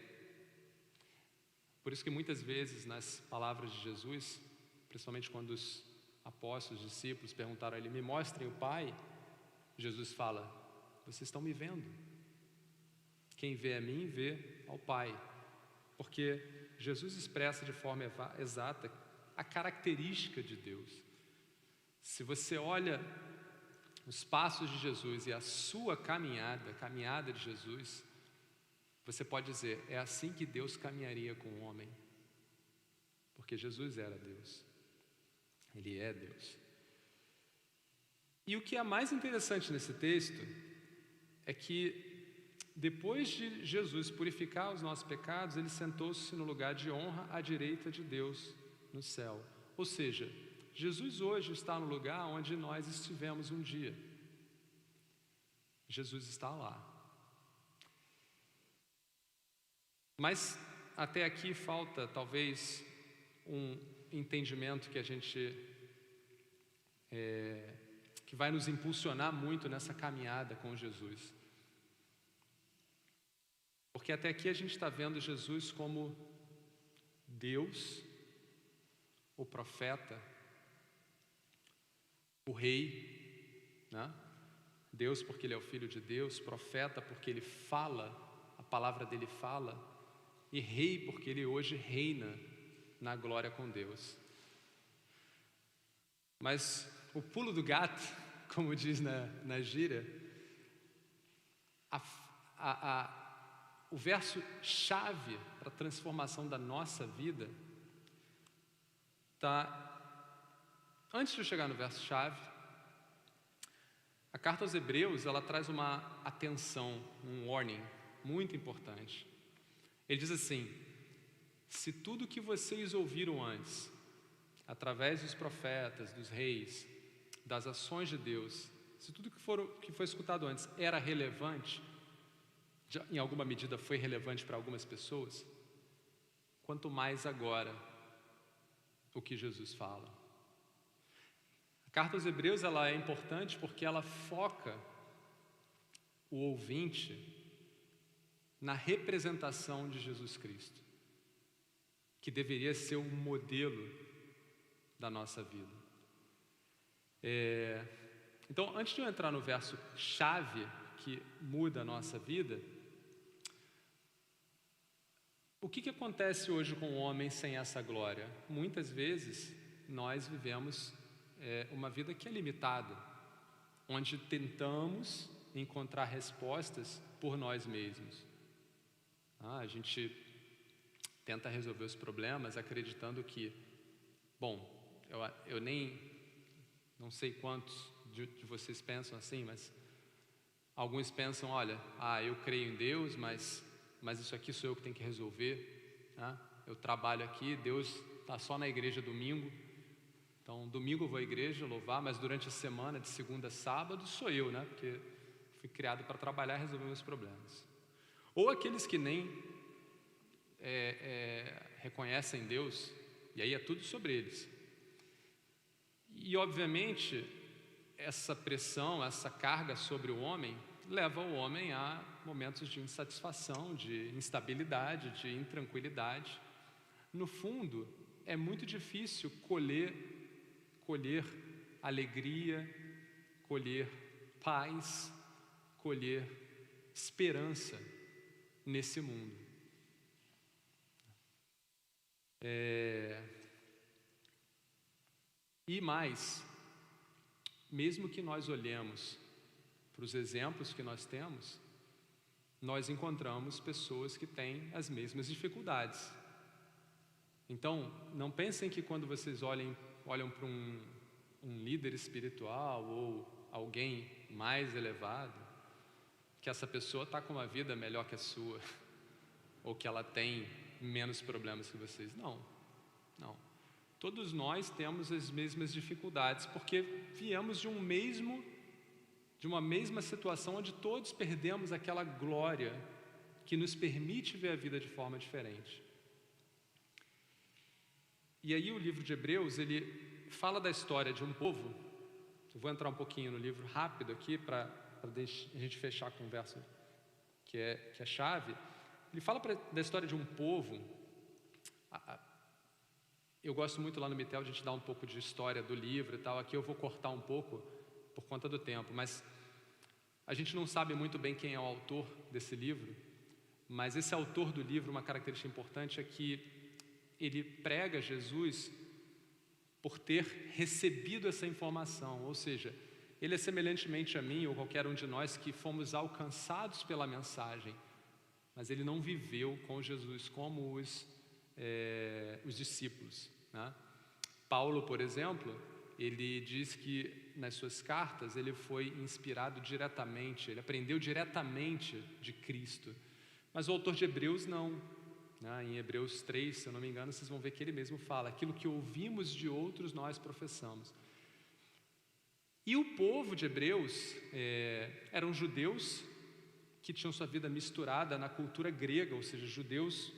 Por isso que muitas vezes nas palavras de Jesus, principalmente quando os apóstolos, os discípulos perguntaram a ele, me mostrem o Pai, Jesus fala, vocês estão me vendo. Quem vê a mim, vê ao Pai. Porque Jesus expressa de forma exata a característica de Deus. Se você olha os passos de Jesus e a sua caminhada, a caminhada de Jesus, você pode dizer, é assim que Deus caminharia com o homem. Porque Jesus era Deus. Ele é Deus. E o que é mais interessante nesse texto é que depois de Jesus purificar os nossos pecados, ele sentou-se no lugar de honra à direita de Deus no céu. Ou seja, Jesus hoje está no lugar onde nós estivemos um dia. Jesus está lá. Mas até aqui falta talvez um entendimento que a gente que vai nos impulsionar muito nessa caminhada com Jesus. Porque até aqui a gente está vendo Jesus como Deus, o profeta, o rei, né? Deus porque ele é o Filho de Deus, profeta porque ele fala, a palavra dele fala, e rei porque ele hoje reina na glória com Deus. Mas o pulo do gato, como diz na gíria, o verso chave para a transformação da nossa vida está antes de eu chegar no verso chave. A carta aos Hebreus, ela traz uma atenção, um warning muito importante. Ele diz assim: se tudo que vocês ouviram antes, através dos profetas, dos reis, das ações de Deus, se tudo que foi escutado antes era relevante, em alguma medida foi relevante para algumas pessoas, quanto mais agora o que Jesus fala. A carta aos Hebreus, ela é importante porque ela foca o ouvinte na representação de Jesus Cristo, que deveria ser o modelo da nossa vida. Então, antes de eu entrar no verso chave que muda a nossa vida, o que acontece hoje com o homem sem essa glória? Muitas vezes nós vivemos uma vida que é limitada, onde tentamos encontrar respostas por nós mesmos. A gente tenta resolver os problemas acreditando que, bom, eu não sei quantos de vocês pensam assim, mas alguns pensam, olha, eu creio em Deus, mas isso aqui sou eu que tenho que resolver, né? Eu trabalho aqui, Deus está só na igreja domingo, então domingo eu vou à igreja louvar, mas durante a semana, de segunda a sábado, sou eu, né? Porque fui criado para trabalhar e resolver meus problemas. Ou aqueles que nem reconhecem Deus, e aí é tudo sobre eles. E obviamente essa pressão, essa carga sobre o homem leva o homem a momentos de insatisfação, de instabilidade, de intranquilidade. No fundo, é muito difícil colher alegria, colher paz, colher esperança nesse mundo. E mais, mesmo que nós olhemos para os exemplos que nós temos, nós encontramos pessoas que têm as mesmas dificuldades. Então, não pensem que quando vocês olham para um líder espiritual ou alguém mais elevado, que essa pessoa está com uma vida melhor que a sua, ou que ela tem menos problemas que vocês. Não, não. Todos nós temos as mesmas dificuldades, porque viemos de uma mesma situação onde todos perdemos aquela glória que nos permite ver a vida de forma diferente. E aí o livro de Hebreus, ele fala da história de um povo. Eu vou entrar um pouquinho no livro rápido aqui para a gente fechar com o verso que é chave. Ele fala da história de um povo. Eu gosto muito lá no Mitel de a gente dar um pouco de história do livro e tal. Aqui eu vou cortar um pouco por conta do tempo, mas a gente não sabe muito bem quem é o autor desse livro, mas esse autor do livro, uma característica importante é que ele prega Jesus por ter recebido essa informação, ou seja, ele é semelhantemente a mim ou qualquer um de nós que fomos alcançados pela mensagem, mas ele não viveu com Jesus como os discípulos, né? Paulo, por exemplo, ele diz que nas suas cartas ele foi inspirado diretamente, ele aprendeu diretamente de Cristo, mas o autor de Hebreus não, né? Em Hebreus 3, se eu não me engano, vocês vão ver que ele mesmo fala, aquilo que ouvimos de outros nós professamos. E o povo de Hebreus eram judeus que tinham sua vida misturada na cultura grega, ou seja, judeus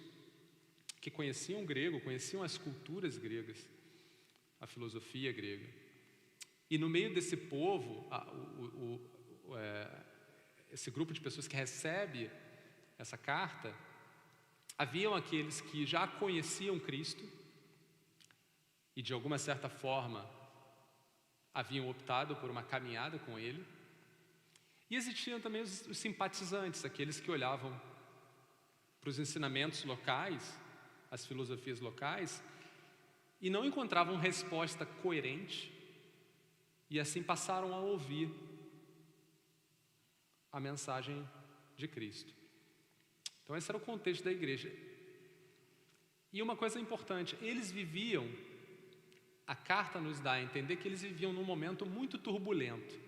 que conheciam o grego, conheciam as culturas gregas, a filosofia grega. E no meio desse povo, esse grupo de pessoas que recebe essa carta, haviam aqueles que já conheciam Cristo e de alguma certa forma haviam optado por uma caminhada com Ele, e existiam também os simpatizantes, aqueles que olhavam para os ensinamentos locais, as filosofias locais, e não encontravam resposta coerente, e assim passaram a ouvir a mensagem de Cristo. Então esse era o contexto da igreja. E uma coisa importante, eles viviam, a carta nos dá a entender que eles viviam num momento muito turbulento.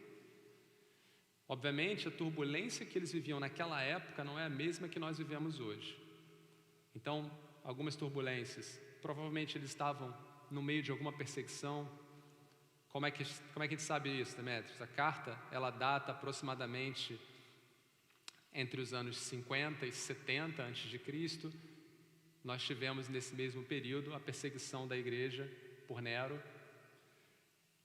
Obviamente, a turbulência que eles viviam naquela época não é a mesma que nós vivemos hoje. Então, algumas turbulências, provavelmente eles estavam no meio de alguma perseguição. Como é que a gente sabe isso, Demetrios? A carta, ela data aproximadamente entre os anos 50 e 70 a.C. Nós tivemos nesse mesmo período a perseguição da igreja por Nero.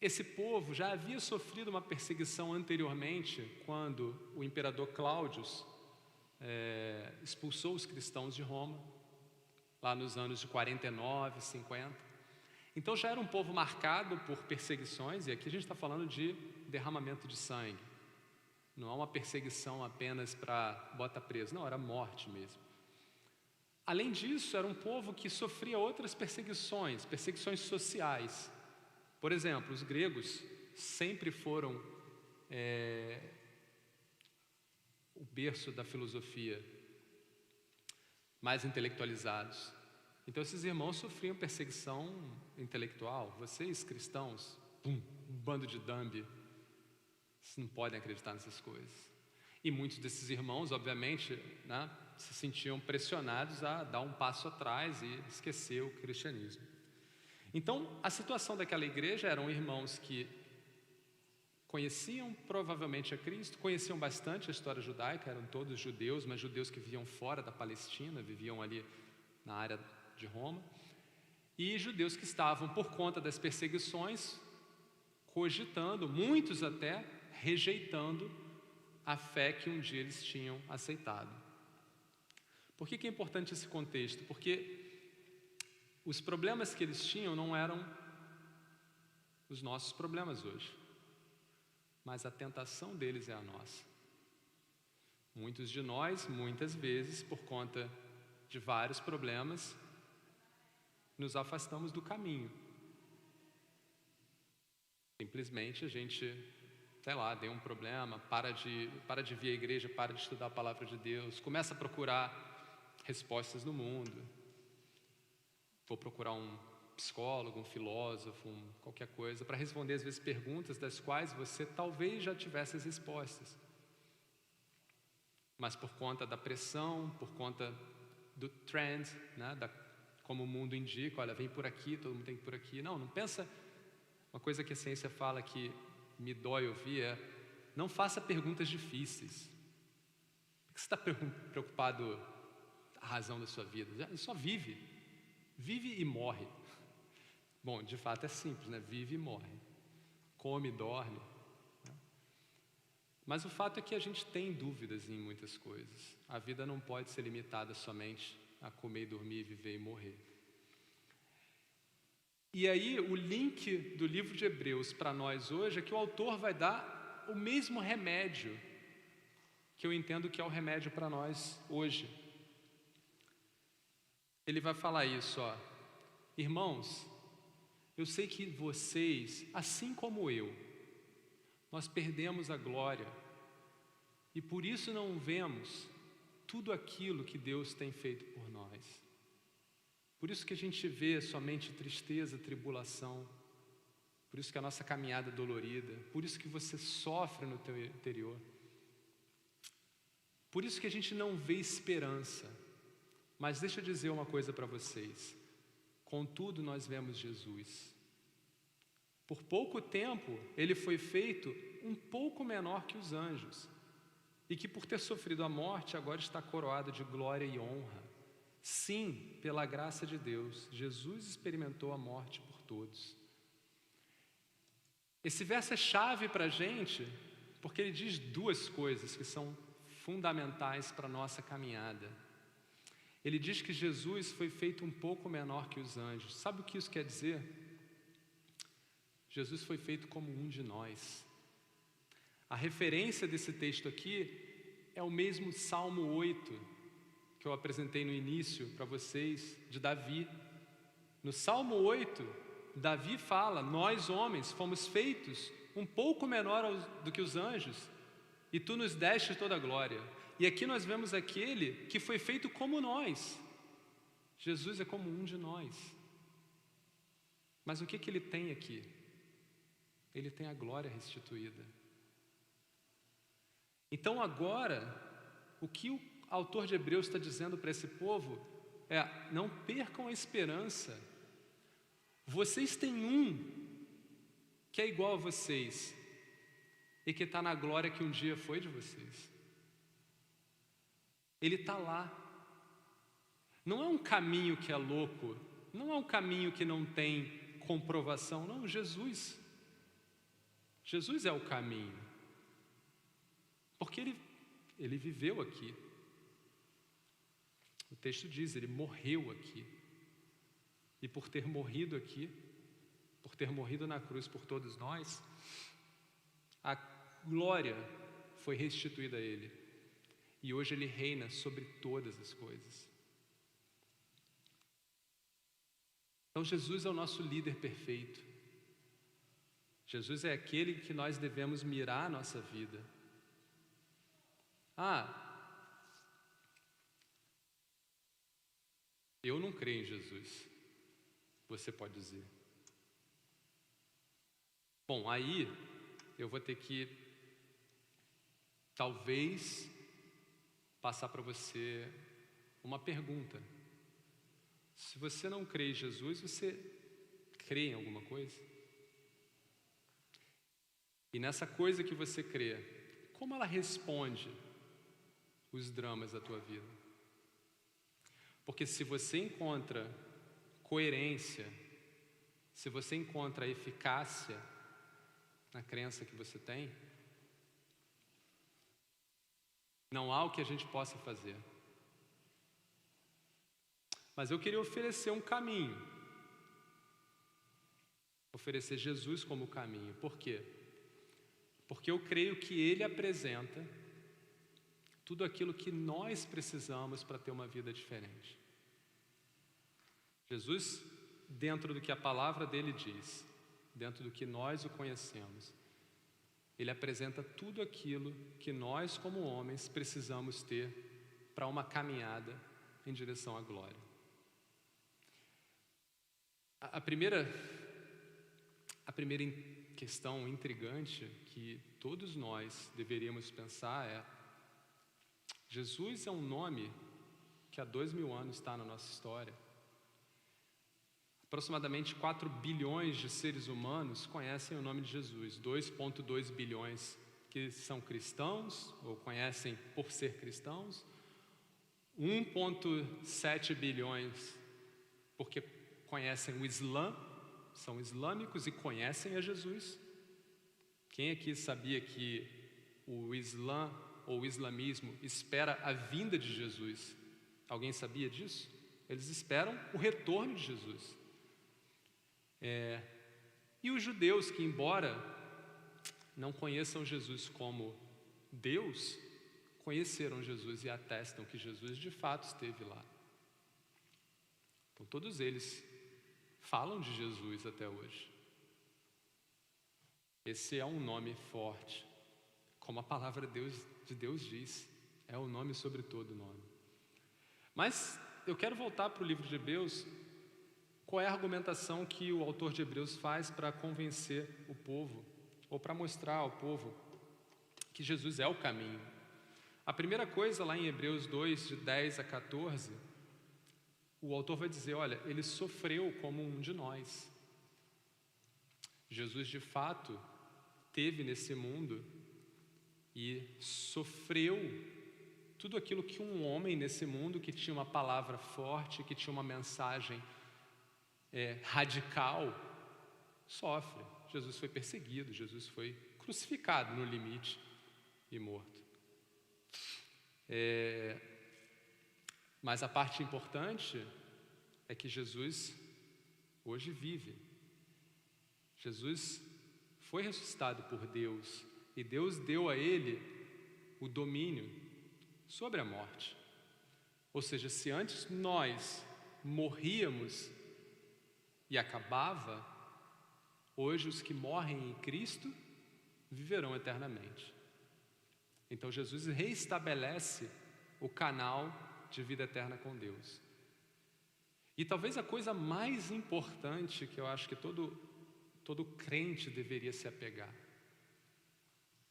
Esse povo já havia sofrido uma perseguição anteriormente, quando o imperador Cláudio expulsou os cristãos de Roma, lá nos anos de 49, 50. Então já era um povo marcado por perseguições, e aqui a gente está falando de derramamento de sangue. Não é uma perseguição apenas para bota preso, não, era morte mesmo. Além disso, era um povo que sofria outras perseguições sociais. Por exemplo, os gregos sempre foram o berço da filosofia, mais intelectualizados. Então esses irmãos sofriam perseguição intelectual. Vocês cristãos, um bando de dumb, vocês não podem acreditar nessas coisas. E muitos desses irmãos, obviamente, né, se sentiam pressionados a dar um passo atrás e esquecer o cristianismo. Então a situação daquela igreja eram irmãos que conheciam provavelmente a Cristo, conheciam bastante a história judaica, eram todos judeus, mas judeus que viviam fora da Palestina, viviam ali na área de Roma, e judeus que estavam, por conta das perseguições, cogitando, muitos até rejeitando a fé que um dia eles tinham aceitado. Por que é importante esse contexto? Porque os problemas que eles tinham não eram os nossos problemas hoje, mas a tentação deles é a nossa. Muitos de nós, muitas vezes, por conta de vários problemas, nos afastamos do caminho. Simplesmente a gente, sei lá, deu um problema, para de vir à igreja, para de estudar a palavra de Deus, começa a procurar respostas no mundo. Vou procurar um psicólogo, um filósofo, qualquer coisa, para responder às vezes perguntas das quais você talvez já tivesse as respostas. mas por conta da pressão, por conta do trend, né, como o mundo indica, olha, vem por aqui, todo mundo tem que ir por aqui. Não pensa. Uma coisa que a ciência fala que me dói ouvir é: não faça perguntas difíceis. Por que você está preocupado a razão da sua vida? Só vive e morre. Bom, de fato é simples, né? Vive e morre, come, dorme, né? Mas o fato é que a gente tem dúvidas em muitas coisas. A vida não pode ser limitada somente a comer, dormir, viver e morrer. E aí o link do livro de Hebreus para nós hoje é que o autor vai dar o mesmo remédio que eu entendo que é o remédio para nós hoje. Ele vai falar isso, ó: irmãos, eu sei que vocês, assim como eu, nós perdemos a glória e por isso não vemos tudo aquilo que Deus tem feito por nós. Por isso que a gente vê somente tristeza, tribulação. Por isso que a nossa caminhada é dolorida. Por isso que você sofre no teu interior. Por isso que a gente não vê esperança. Mas deixa eu dizer uma coisa para vocês. Contudo, nós vemos Jesus. Por pouco tempo, ele foi feito um pouco menor que os anjos. E que por ter sofrido a morte, agora está coroado de glória e honra. Sim, pela graça de Deus, Jesus experimentou a morte por todos. Esse verso é chave para a gente, porque ele diz duas coisas que são fundamentais para a nossa caminhada. Ele diz que Jesus foi feito um pouco menor que os anjos. Sabe o que isso quer dizer? Jesus foi feito como um de nós. A referência desse texto aqui é o mesmo Salmo 8, que eu apresentei no início para vocês, de Davi. No Salmo 8, Davi fala: nós homens fomos feitos um pouco menor do que os anjos, e tu nos deste toda a glória. E aqui nós vemos aquele que foi feito como nós. Jesus é como um de nós. Mas o que ele tem aqui? Ele tem a glória restituída. Então agora, o que o autor de Hebreus está dizendo para esse povo é: não percam a esperança. Vocês têm um que é igual a vocês e que está na glória que um dia foi de vocês. Ele está lá. Não é um caminho que é louco, não é um caminho que não tem comprovação, não. Jesus é o caminho, porque ele viveu aqui. O texto diz, ele morreu aqui. E por ter morrido aqui, por ter morrido na cruz por todos nós, a glória foi restituída a ele. E hoje ele reina sobre todas as coisas. Então Jesus é o nosso líder perfeito. Jesus é aquele que nós devemos mirar a nossa vida. Eu não creio em Jesus, você pode dizer. Bom, aí eu vou ter que, talvez, passar para você uma pergunta. Se você não crê em Jesus, você crê em alguma coisa? E nessa coisa que você crê, como ela responde os dramas da tua vida? Porque se você encontra coerência, se você encontra eficácia na crença que você tem, não há o que a gente possa fazer. Mas eu queria oferecer um caminho. Oferecer Jesus como caminho. Por quê? Porque eu creio que Ele apresenta tudo aquilo que nós precisamos para ter uma vida diferente. Jesus, dentro do que a palavra dele diz, dentro do que nós o conhecemos, ele apresenta tudo aquilo que nós, como homens, precisamos ter para uma caminhada em direção à glória. A primeira questão intrigante que todos nós deveríamos pensar é: Jesus é um nome que há 2000 anos está na nossa história. Aproximadamente 4 bilhões de seres humanos conhecem o nome de Jesus. 2,2 bilhões que são cristãos, ou conhecem por ser cristãos. 1,7 bilhões porque conhecem o Islã, são islâmicos e conhecem a Jesus. Quem aqui sabia que o Islã ou o islamismo espera a vinda de Jesus? Alguém sabia disso? Eles esperam o retorno de Jesus. E os judeus que, embora não conheçam Jesus como Deus, conheceram Jesus e atestam que Jesus de fato esteve lá. Então todos eles falam de Jesus até hoje. Esse é um nome forte, como a palavra de Deus diz, é o nome sobre todo nome. Mas eu quero voltar para o livro de Hebreus. Qual é a argumentação que o autor de Hebreus faz para convencer o povo, ou para mostrar ao povo que Jesus é o caminho? A primeira coisa, lá em Hebreus 2, de 10 a 14, o autor vai dizer, olha, ele sofreu como um de nós. Jesus, de fato, esteve nesse mundo e sofreu tudo aquilo que um homem nesse mundo, que tinha uma palavra forte, que tinha uma mensagem radical, sofre. Jesus foi perseguido, Jesus foi crucificado no limite e morto. Mas a parte importante é que Jesus hoje vive. Jesus foi ressuscitado por Deus e Deus deu a ele o domínio sobre a morte. Ou seja, se antes nós morríamos e acabava, hoje os que morrem em Cristo viverão eternamente. Então Jesus reestabelece o canal de vida eterna com Deus. E talvez a coisa mais importante que eu acho que todo crente deveria se apegar.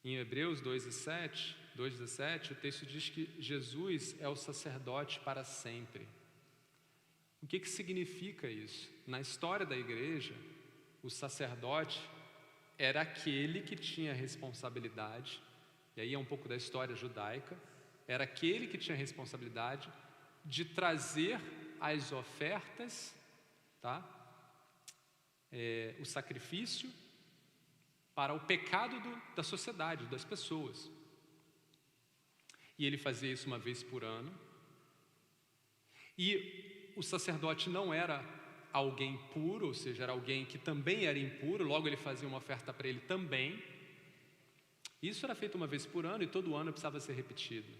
Em Hebreus 2,17, o texto diz que Jesus é o sacerdote para sempre. O que significa isso? Na história da igreja, o sacerdote era aquele que tinha responsabilidade, e aí é um pouco da história judaica, era aquele que tinha responsabilidade de trazer as ofertas, tá? O sacrifício para o pecado da sociedade, das pessoas. E ele fazia isso uma vez por ano. E o sacerdote não era alguém puro, ou seja, era alguém que também era impuro, logo ele fazia uma oferta para ele também. Isso era feito uma vez por ano e todo ano precisava ser repetido.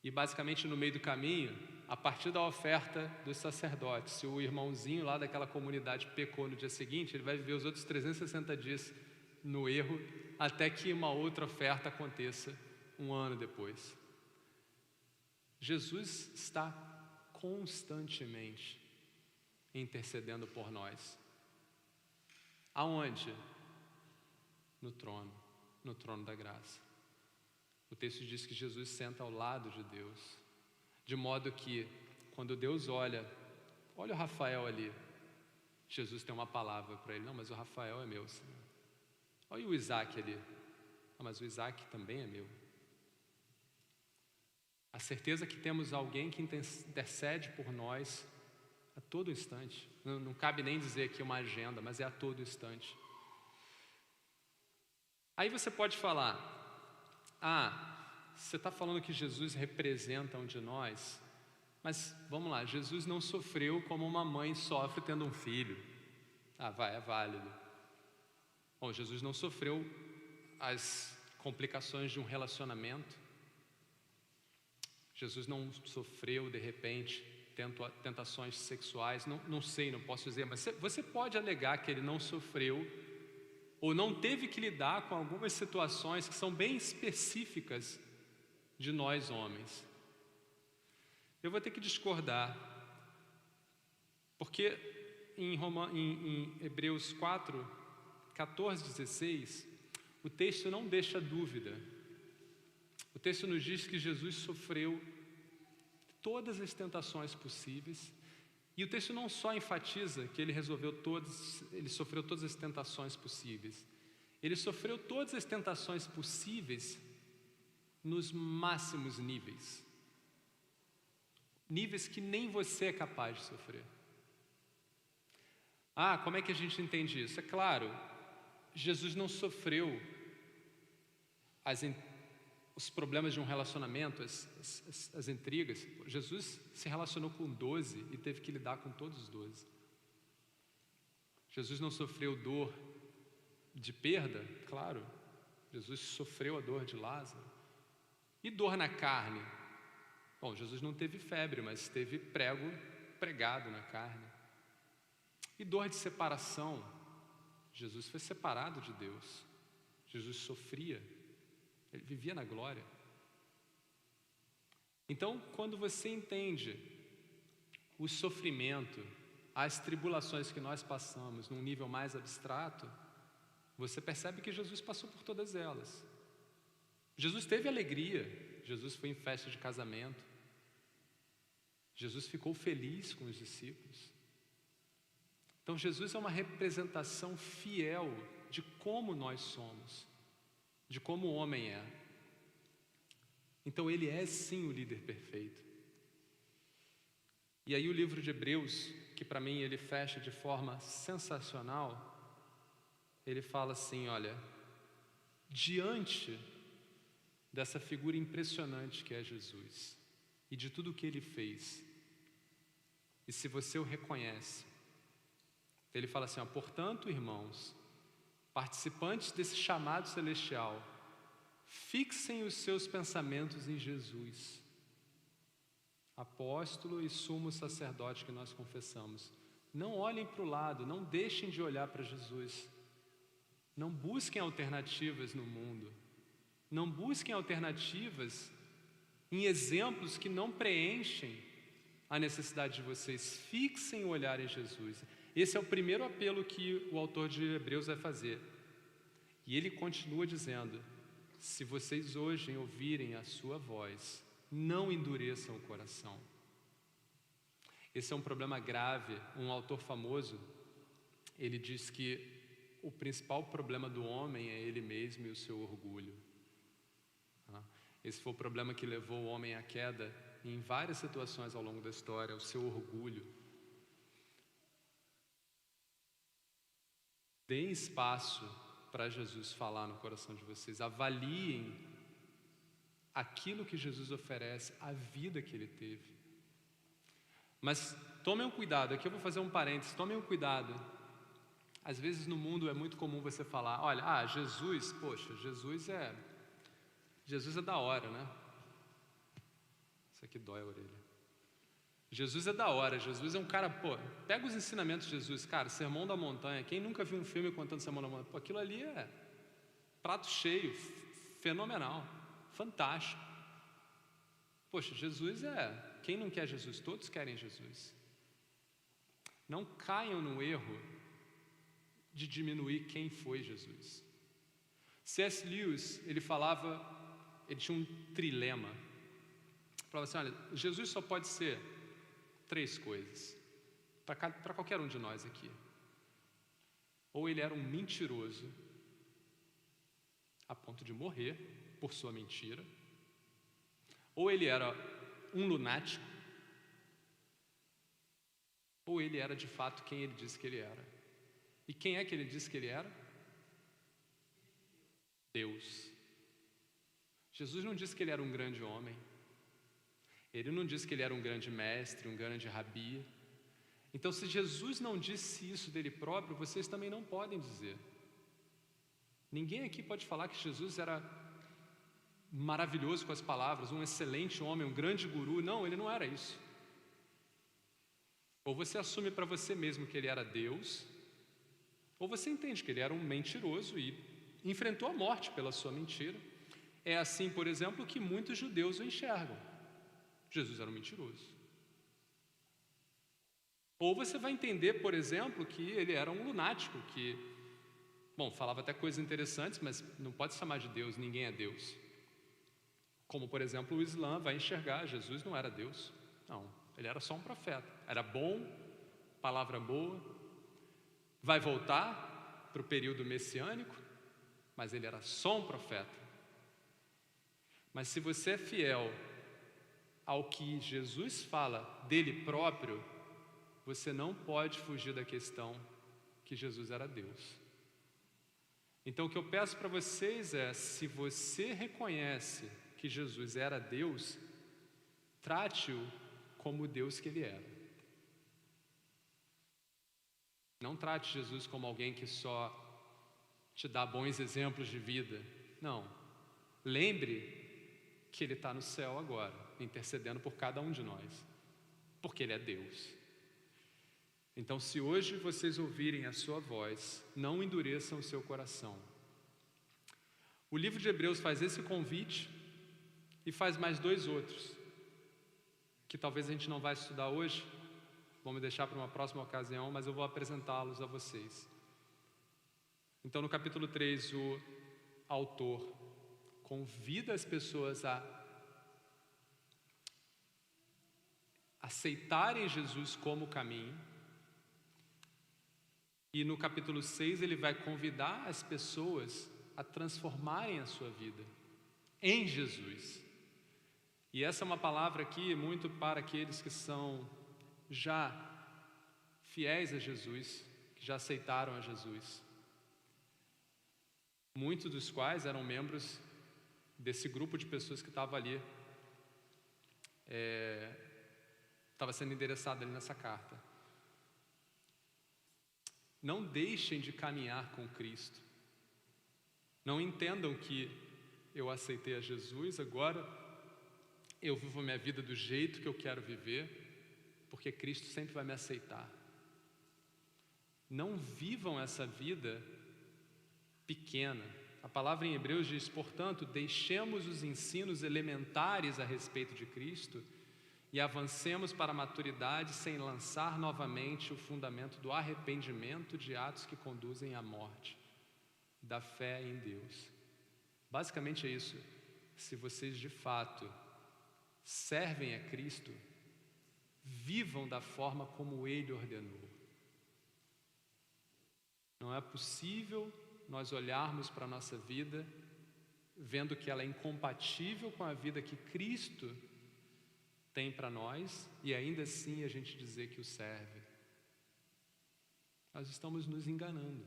E basicamente no meio do caminho, a partir da oferta dos sacerdotes, se o irmãozinho lá daquela comunidade pecou no dia seguinte, ele vai viver os outros 360 dias no erro, até que uma outra oferta aconteça um ano depois. Jesus está constantemente intercedendo por nós. Aonde? No trono da graça. O texto diz que Jesus senta ao lado de Deus, de modo que quando Deus olha o Rafael ali, Jesus tem uma palavra para ele, não, mas o Rafael é meu, Senhor. Olha o Isaac ali, não, mas o Isaac também é meu. A certeza que temos alguém que intercede por nós a todo instante. Não cabe nem dizer aqui uma agenda, mas é a todo instante. Aí você pode falar, você está falando que Jesus representa um de nós, mas vamos lá, Jesus não sofreu como uma mãe sofre tendo um filho. É válido. Bom, Jesus não sofreu as complicações de um relacionamento. Jesus não sofreu, de repente, tentações sexuais, não sei, não posso dizer, mas você pode alegar que ele não sofreu ou não teve que lidar com algumas situações que são bem específicas de nós homens. Eu vou ter que discordar, porque em Hebreus 4, 14, 16, o texto não deixa dúvida. O texto nos diz que Jesus sofreu todas as tentações possíveis, e o texto não só enfatiza que ele sofreu todas as tentações possíveis, ele sofreu todas as tentações possíveis nos máximos níveis. Níveis que nem você é capaz de sofrer. Como é que a gente entende isso? É claro, Jesus não sofreu os problemas de um relacionamento, as intrigas. Jesus se relacionou com 12 e teve que lidar com todos os 12. Jesus não sofreu dor de perda? Claro, Jesus sofreu a dor de Lázaro. E dor na carne? Bom, Jesus não teve febre, mas teve prego pregado na carne. E dor de separação? Jesus foi separado de Deus. Jesus sofria. Ele vivia na glória. Então, quando você entende o sofrimento, as tribulações que nós passamos num nível mais abstrato, você percebe que Jesus passou por todas elas. Jesus teve alegria, Jesus foi em festa de casamento, Jesus ficou feliz com os discípulos. Então Jesus é uma representação fiel de como nós somos, de como o homem é. Então ele é sim o líder perfeito. E aí o livro de Hebreus, que para mim ele fecha de forma sensacional, ele fala assim, olha, diante dessa figura impressionante que é Jesus, e de tudo o que ele fez, e se você o reconhece, ele fala assim, portanto, irmãos, participantes desse chamado celestial, fixem os seus pensamentos em Jesus, apóstolo e sumo sacerdote que nós confessamos. Não olhem para o lado, não deixem de olhar para Jesus. Não busquem alternativas no mundo. Não busquem alternativas em exemplos que não preenchem a necessidade de vocês. Fixem o olhar em Jesus. Esse é o primeiro apelo que o autor de Hebreus vai fazer. E ele continua dizendo, se vocês hoje ouvirem a sua voz, não endureçam o coração. Esse é um problema grave. Um autor famoso, ele diz que o principal problema do homem é ele mesmo e o seu orgulho. Esse foi o problema que levou o homem à queda em várias situações ao longo da história, o seu orgulho. Deem espaço para Jesus falar no coração de vocês. Avaliem aquilo que Jesus oferece, a vida que ele teve. Mas tomem um cuidado, aqui eu vou fazer um parênteses, tomem um cuidado. Às vezes no mundo é muito comum você falar, olha, Jesus, poxa, Jesus é da hora, né? Isso aqui dói a orelha. Jesus é da hora, Jesus é um cara, pega os ensinamentos de Jesus, cara, Sermão da Montanha, quem nunca viu um filme contando Sermão da Montanha? Aquilo ali é prato cheio, fenomenal, fantástico. Poxa, Jesus quem não quer Jesus? Todos querem Jesus. Não caiam no erro de diminuir quem foi Jesus. C.S. Lewis, ele tinha um trilema. Ele falava assim, olha, Jesus só pode ser 3 coisas, para qualquer um de nós aqui. Ou ele era um mentiroso, a ponto de morrer por sua mentira, ou ele era um lunático, ou ele era de fato quem ele disse que ele era. E quem é que ele disse que ele era? Deus. Jesus não disse que ele era um grande homem. Ele não disse que ele era um grande mestre, um grande rabi. Então, se Jesus não disse isso dele próprio, vocês também não podem dizer. Ninguém aqui pode falar que Jesus era maravilhoso com as palavras, um excelente homem, um grande guru. Não, ele não era isso. Ou você assume para você mesmo que ele era Deus, ou você entende que ele era um mentiroso e enfrentou a morte pela sua mentira. É assim, por exemplo, que muitos judeus o enxergam. Jesus era um mentiroso. Ou você vai entender, por exemplo, que ele era um lunático, que, falava até coisas interessantes, mas não pode chamar de Deus, ninguém é Deus. Como, por exemplo, o Islã vai enxergar, Jesus não era Deus. Não, ele era só um profeta. Era bom, palavra boa, vai voltar para o período messiânico, mas ele era só um profeta. Mas se você é fiel ao que Jesus fala dele próprio, você não pode fugir da questão que Jesus era Deus. Então o que eu peço para vocês é, se você reconhece que Jesus era Deus, trate-o como o Deus que ele era. Não trate Jesus como alguém que só te dá bons exemplos de vida. Não. Lembre que ele está no céu agora, intercedendo por cada um de nós, porque ele é Deus. Então, se hoje vocês ouvirem a sua voz, não endureçam o seu coração. O livro de Hebreus faz esse convite e faz mais 2 outros, que talvez a gente não vai estudar hoje, vamos deixar para uma próxima ocasião, mas eu vou apresentá-los a vocês. Então, no capítulo 3, o autor convida as pessoas a aceitarem Jesus como caminho. E no capítulo 6 ele vai convidar as pessoas a transformarem a sua vida em Jesus. E essa é uma palavra aqui muito para aqueles que são já fiéis a Jesus, que já aceitaram a Jesus. Muitos dos quais eram membros desse grupo de pessoas que estava ali, estava sendo endereçado ali nessa carta. Não deixem de caminhar com Cristo. Não entendam que eu aceitei a Jesus, agora eu vivo a minha vida do jeito que eu quero viver, porque Cristo sempre vai me aceitar. Não vivam essa vida pequena. A palavra em Hebreus diz, portanto, deixemos os ensinos elementares a respeito de Cristo e avancemos para a maturidade sem lançar novamente o fundamento do arrependimento de atos que conduzem à morte, da fé em Deus. Basicamente é isso. Se vocês de fato servem a Cristo, vivam da forma como Ele ordenou. Não é possível nós olharmos para a nossa vida vendo que ela é incompatível com a vida que Cristo tem para nós e ainda assim a gente dizer que o serve. Nós estamos nos enganando.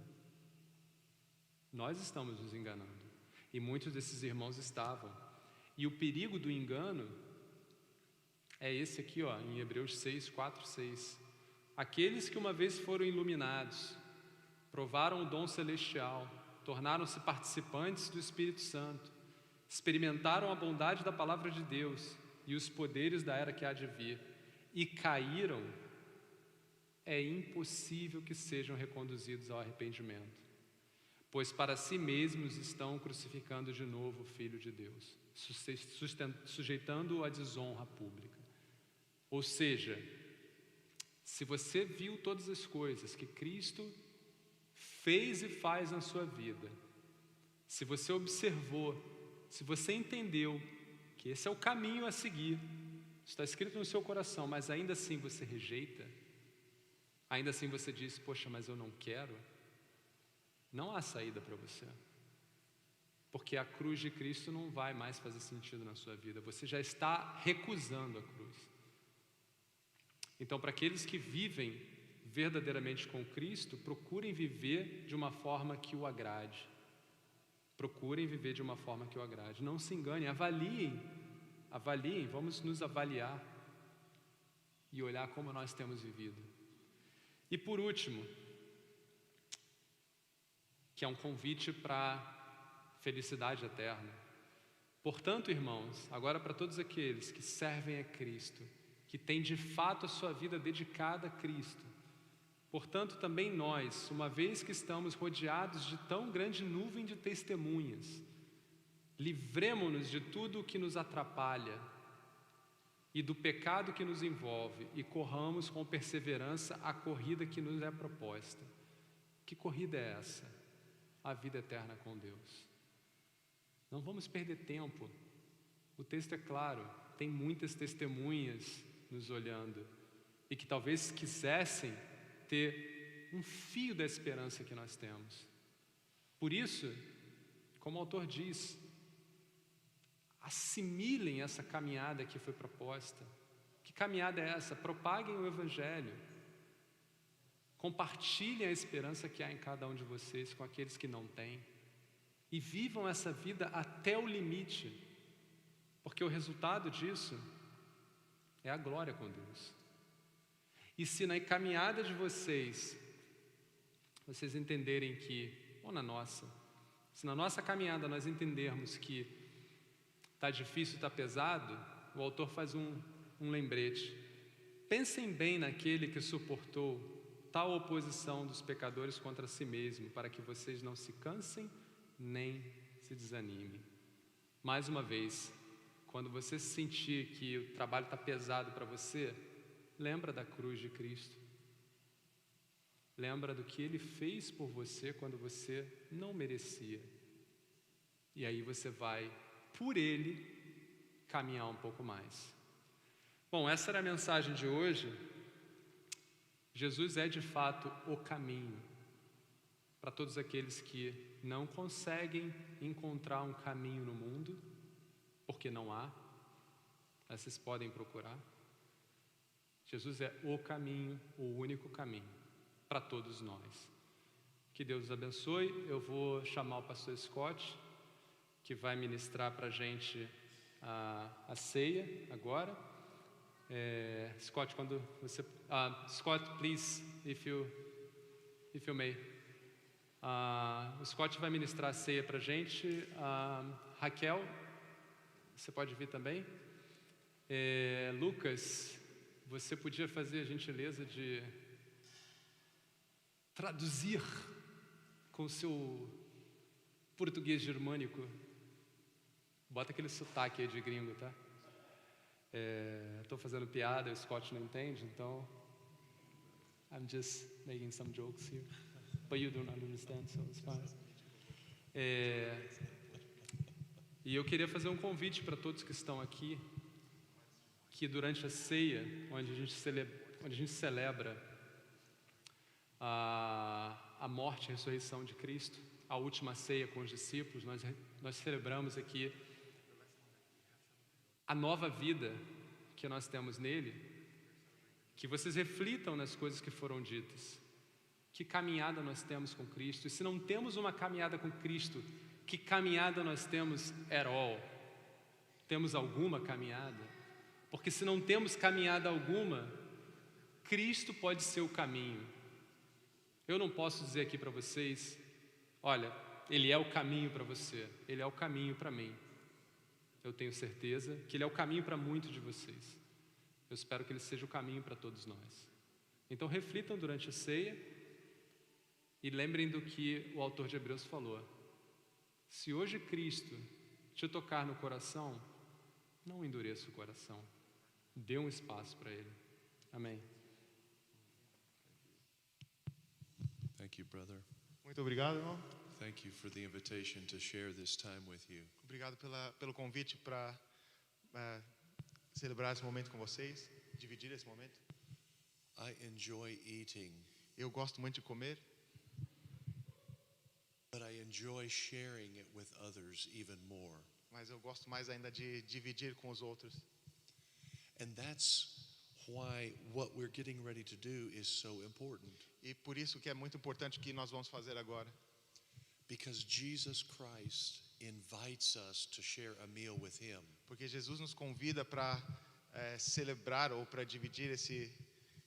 Nós estamos nos enganando. E muitos desses irmãos estavam. E o perigo do engano é esse aqui, ó, em Hebreus 6, 4, 6. Aqueles que uma vez foram iluminados, provaram o dom celestial, tornaram-se participantes do Espírito Santo, experimentaram a bondade da palavra de Deus e os poderes da era que há de vir, e caíram, é impossível que sejam reconduzidos ao arrependimento, pois para si mesmos estão crucificando de novo o Filho de Deus, sujeitando-o à desonra pública. Ou seja, se você viu todas as coisas que Cristo fez e faz na sua vida, se você observou, se você entendeu que esse é o caminho a seguir, está escrito no seu coração, mas ainda assim você rejeita, ainda assim você diz, poxa, mas eu não quero, não há saída para você, porque a cruz de Cristo não vai mais fazer sentido na sua vida, você já está recusando a cruz. Então, para aqueles que vivem verdadeiramente com Cristo, procurem viver de uma forma que o agrade. Procurem viver de uma forma que o agrade. Não se enganem, avaliem, vamos nos avaliar e olhar como nós temos vivido. E por último, que é um convite para felicidade eterna. Portanto, irmãos, agora para todos aqueles que servem a Cristo, que têm de fato a sua vida dedicada a Cristo, portanto, também nós, uma vez que estamos rodeados de tão grande nuvem de testemunhas, livremo-nos de tudo o que nos atrapalha e do pecado que nos envolve e corramos com perseverança a corrida que nos é proposta. Que corrida é essa? A vida eterna com Deus. Não vamos perder tempo O texto é claro, tem muitas testemunhas nos olhando e que talvez quisessem ter um fio da esperança que nós temos. Por isso, como o autor diz, assimilem essa caminhada que foi proposta. Que caminhada é essa? Propaguem o Evangelho. Compartilhem a esperança que há em cada um de vocês com aqueles que não têm. E vivam essa vida até o limite. Porque o resultado disso é a glória com Deus. E se na caminhada de vocês entenderem que, ou na nossa, se na nossa caminhada nós entendermos que está difícil, está pesado, o autor faz um lembrete. Pensem bem naquele que suportou tal oposição dos pecadores contra si mesmo, para que vocês não se cansem nem se desanimem. Mais uma vez, quando você sentir que o trabalho está pesado para você, lembra da cruz de Cristo. Lembra do que Ele fez por você quando você não merecia. E aí você vai, por Ele, caminhar um pouco mais. Bom, essa era a mensagem de hoje. Jesus é de fato o caminho para todos aqueles que não conseguem encontrar um caminho no mundo, porque não há, mas vocês podem procurar. Jesus é o caminho, o único caminho para todos nós. Que Deus os abençoe. Eu vou chamar o pastor Scott, que vai ministrar para a gente a ceia agora. Scott, quando você... Scott, please, if you may. O Scott vai ministrar a ceia para a gente. Raquel, você pode vir também. Lucas, você podia fazer a gentileza de traduzir com o seu português germânico. Bota aquele sotaque aí de gringo, tá? Estou fazendo piada, o Scott não entende, então I'm just making some jokes here, but you don't understand, so it's fine. E eu queria fazer um convite para todos que estão aqui, que durante a ceia, onde a gente celebra a morte e a ressurreição de Cristo, a última ceia com os discípulos, nós celebramos aqui a nova vida que nós temos nele, que vocês reflitam nas coisas que foram ditas. Que caminhada nós temos com Cristo? E se não temos uma caminhada com Cristo, que caminhada nós temos at all? Temos alguma caminhada? Porque se não temos caminhada alguma, Cristo pode ser o caminho. Eu não posso dizer aqui para vocês, olha, Ele é o caminho para você, Ele é o caminho para mim. Eu tenho certeza que Ele é o caminho para muitos de vocês. Eu espero que Ele seja o caminho para todos nós. Então reflitam durante a ceia e lembrem do que o autor de Hebreus falou. Se hoje Cristo te tocar no coração, não endureça o coração. Dê um espaço para Ele. Amém. Thank you, brother. Muito obrigado, irmão. Thank you for the invitation to share this time with you. Obrigado pelo convite para celebrar esse momento com vocês, dividir esse momento. I enjoy eating, Eu gosto muito de comer, but I enjoy sharing it with others even more. mas eu gosto mais ainda de dividir com os outros. And that's why what we're getting ready to do is so important. E por isso que é muito importante o que nós vamos fazer agora. Because Jesus Christ invites us to share a meal with Him. Porque Jesus nos convida para celebrar ou para dividir esse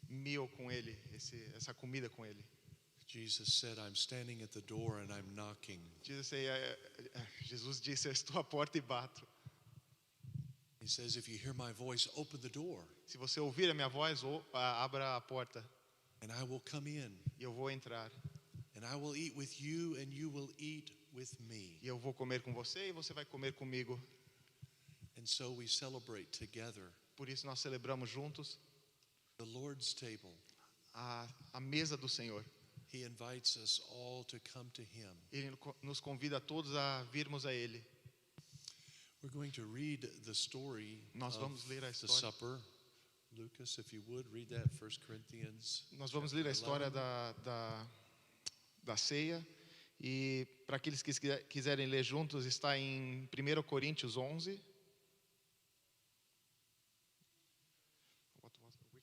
meal com Ele, essa comida com Ele. Jesus said, I'm standing at the door and I'm knocking. Jesus disse, eu estou à porta e bato. He says, if you hear my voice, open the door Se você ouvir a minha voz, abra a porta and I will come in e eu vou entrar. and I will eat with you and you will eat with me. E eu vou comer com você e você vai comer comigo. And so we celebrate together Por isso nós celebramos juntos the Lord's table. a mesa do Senhor. He invites us all to come to Him. Ele nos convida a todos a virmos a Ele. We're going to read the story Nós of vamos ler a the história. supper. Lucas, if you would, read that, 1 Corinthians. Nós vamos ler a história da ceia. E para aqueles que quiserem ler juntos, está em 1 Coríntios 11.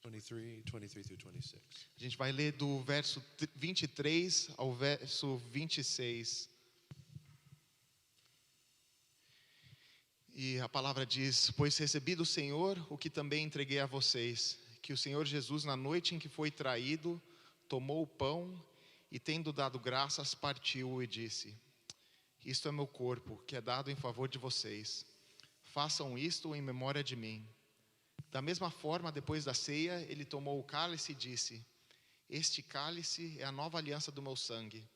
23 through 26. A gente vai ler do verso 23 ao verso 26. E a palavra diz: Pois recebi do Senhor o que também entreguei a vocês, que o Senhor Jesus, na noite em que foi traído, tomou o pão e, tendo dado graças, partiu e disse: Isto é meu corpo, que é dado em favor de vocês. Façam isto em memória de mim. Da mesma forma, depois da ceia, ele tomou o cálice e disse: Este cálice é a nova aliança do meu sangue.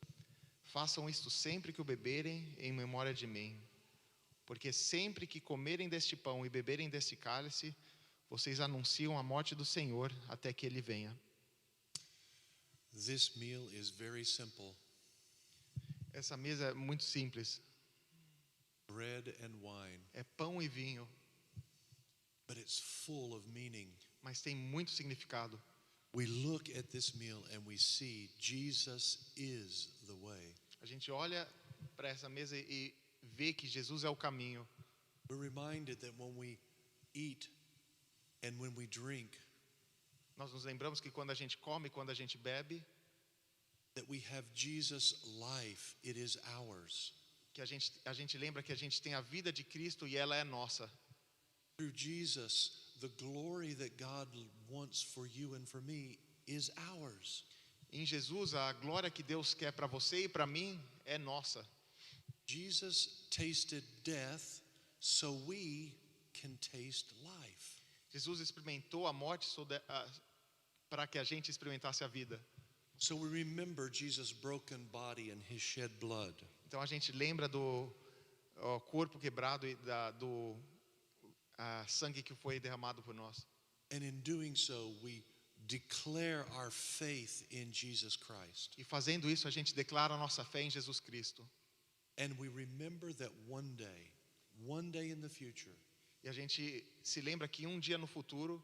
Façam isto sempre que o beberem, em memória de mim. Porque sempre que comerem deste pão e beberem deste cálice, vocês anunciam a morte do Senhor até que ele venha. This meal is very simple. Essa mesa é muito simples. Bread and wine, É pão e vinho, but it's full of meaning. mas tem muito significado. We look at this meal and we see Jesus is the way. A gente olha para essa mesa e vê que Jesus é o caminho. We're reminded that when we eat and when we drink, Nós nos lembramos que quando a gente come, quando a gente bebe, that we have Jesus' life, it is ours. que a gente lembra que a gente tem a vida de Cristo e ela é nossa. Through Jesus, the glory that God wants for you and for me is ours. Em Jesus, a glória que Deus quer para você e para mim é nossa. Jesus tasted death so we can taste life. Jesus experimentou a morte para que a gente experimentasse a vida. So we remember Jesus' broken body and his shed blood. Então a gente lembra do corpo quebrado e do sangue que foi derramado por nós. And in doing so, we declare our faith in Jesus Christ. E fazendo isso, a gente declara a nossa fé em Jesus Cristo. And we remember that one day in the future, E a gente se lembra que um dia no futuro,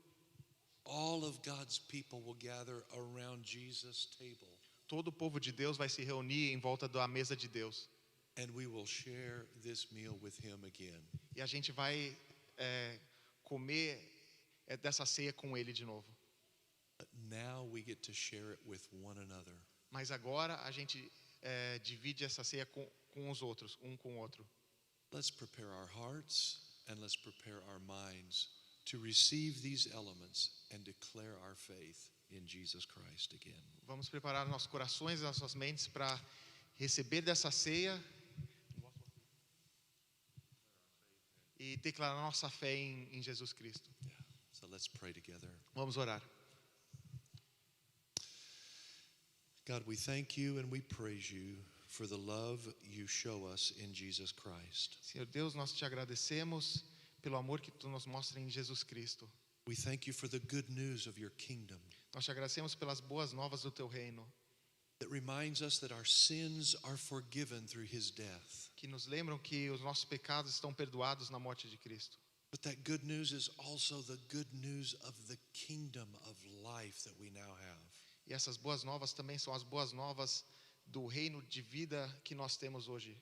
all of God's people will gather around Jesus' table, todo o povo de Deus vai se reunir em volta da mesa de Deus. and we will share this meal with him again. E a gente vai comer dessa ceia com Ele de novo. But now we get to share it with one another. Mas agora a gente divide essa ceia com os outros, um com o outro. Let's prepare our hearts and let's prepare our minds to receive these elements and declare our faith in Jesus Christ again. Vamos preparar nossos corações e nossas mentes para receber dessa ceia e declarar nossa fé em Jesus Cristo. Yeah. So let's pray together. Vamos orar. God, we thank you and we praise you for the love you show us in Jesus Christ. Senhor Deus, nós te agradecemos pelo amor que tu nos mostra em Jesus Cristo. We thank you for the good news of your kingdom Nós te agradecemos pelas boas novas do teu reino, that reminds us that our sins are forgiven through his death. que nos lembram que os nossos pecados estão perdoados na morte de Cristo. But that good news is also the good news of the kingdom of life that we now have. E essas boas novas também são as boas novas do reino de vida que nós temos hoje.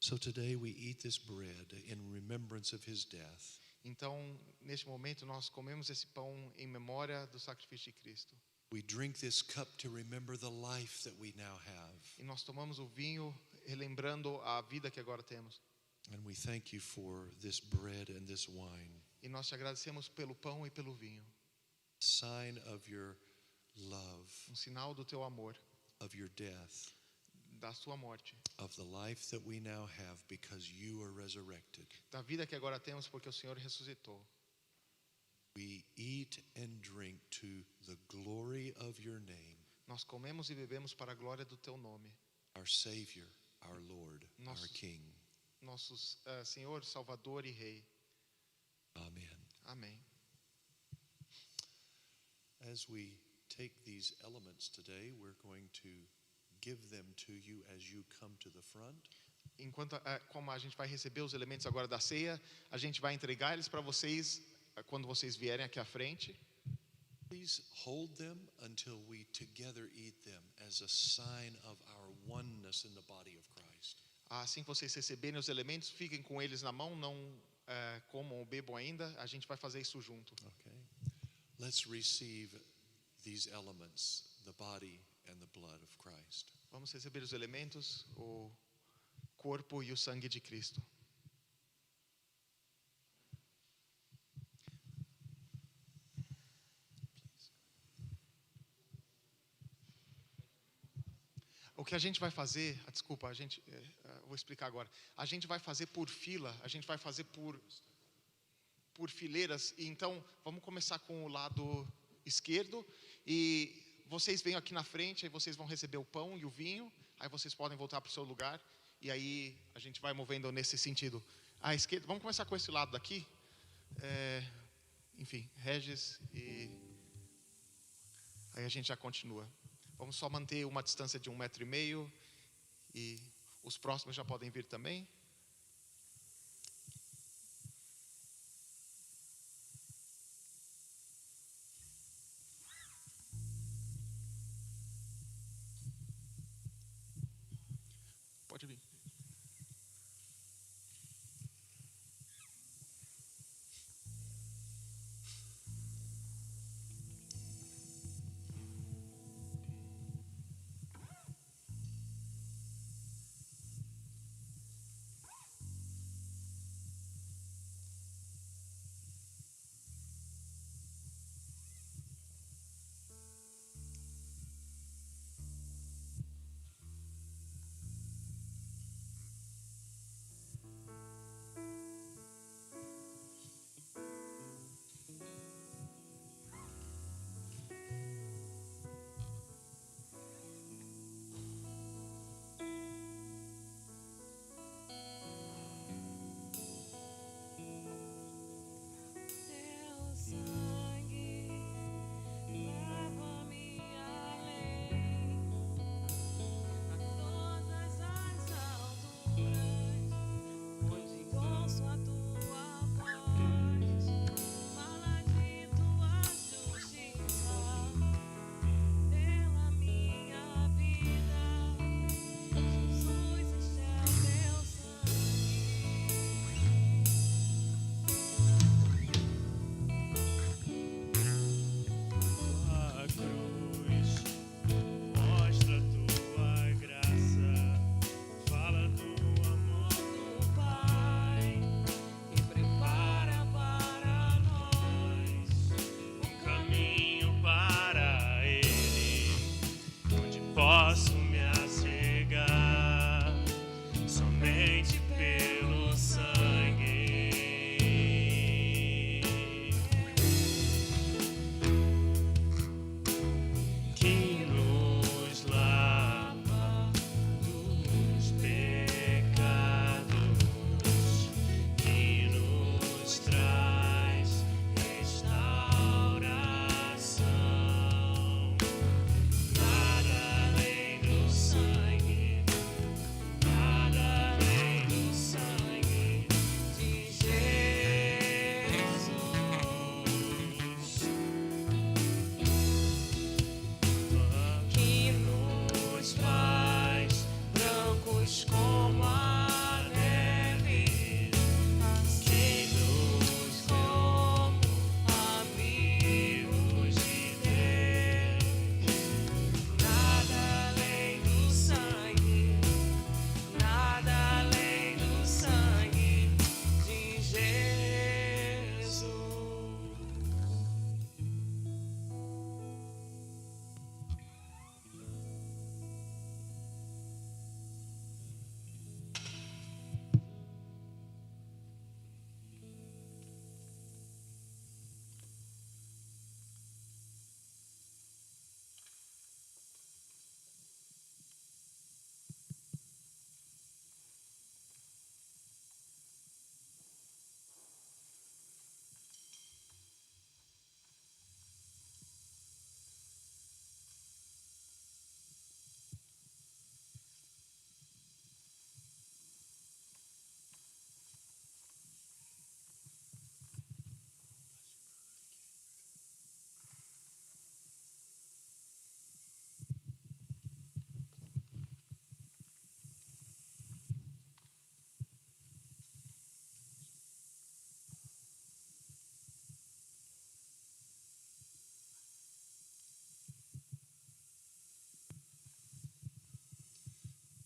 So today we eat this bread in remembrance of his death. Então, neste momento, nós comemos esse pão em memória do sacrifício de Cristo. We drink this cup to remember the life that we now have. E nós tomamos o vinho relembrando a vida que agora temos. And we thank you for this bread and this wine, E nós te agradecemos pelo pão e pelo vinho. sign of your love, Sinal do teu amor, of your death, da sua morte, of the life that we now have because you are resurrected. da vida que agora temos porque o Senhor ressuscitou. We eat and drink to the glory of your name, Nós comemos e bebemos para a glória do teu nome, our Savior, our Lord, our Nosso- King. nosso Senhor, Salvador e Rei. Amen. Amém. As we take these elements today, we're going to give them to you as you come to the front. enquanto como a gente vai receber os elementos agora da ceia, a gente vai entregar eles para vocês quando vocês vierem aqui à frente. Please hold them until we together eat them as a sign of our oneness in the body of Christ. Assim que vocês receberem os elementos, fiquem com eles na mão, não comam ou bebam ainda. A gente vai fazer isso junto. Okay. Let's receive these elements, the body and the blood of Christ. Vamos receber os elementos, o corpo e o sangue de Cristo. O que a gente vai fazer, desculpa, vou explicar agora. A gente vai fazer por fila, a gente vai fazer por fileiras. E então, vamos começar com o lado esquerdo. E vocês venham aqui na frente, aí vocês vão receber o pão e o vinho. Aí vocês podem voltar para o seu lugar. E aí a gente vai movendo nesse sentido. À esquerda, vamos começar com esse lado daqui. Enfim, Regis e... Aí a gente já continua. Vamos só manter uma distância de 1,5 metro. E os próximos já podem vir também. Pode vir.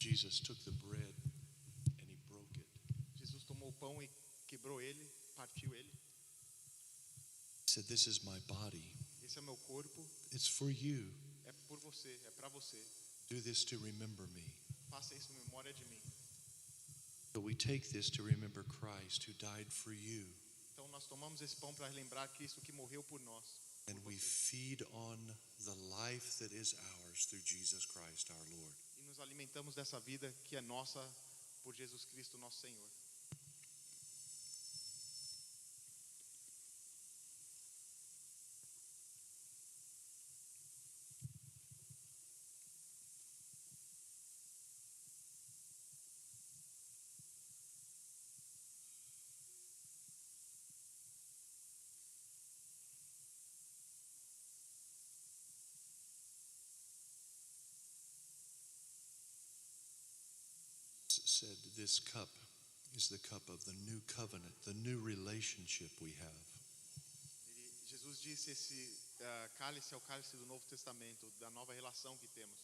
Jesus took the bread and he broke it. Jesus tomou o pão e quebrou ele, partiu ele. He said, "This is my body. Esse é o meu corpo, It's for you. é por você, é para você. Do this to remember me." Faça isso em memória de mim. So we take this to remember Christ who died for you. Então nós tomamos esse pão para lembrar Cristo que morreu por nós. And we feed on the life that is ours through Jesus Christ our Lord. E nos alimentamos dessa vida que é nossa por Jesus Cristo, nosso Senhor. Said this cup is the cup of the new covenant, the new relationship we have. Jesus disse esse cálice é o cálice do Novo Testamento, da nova relação que temos.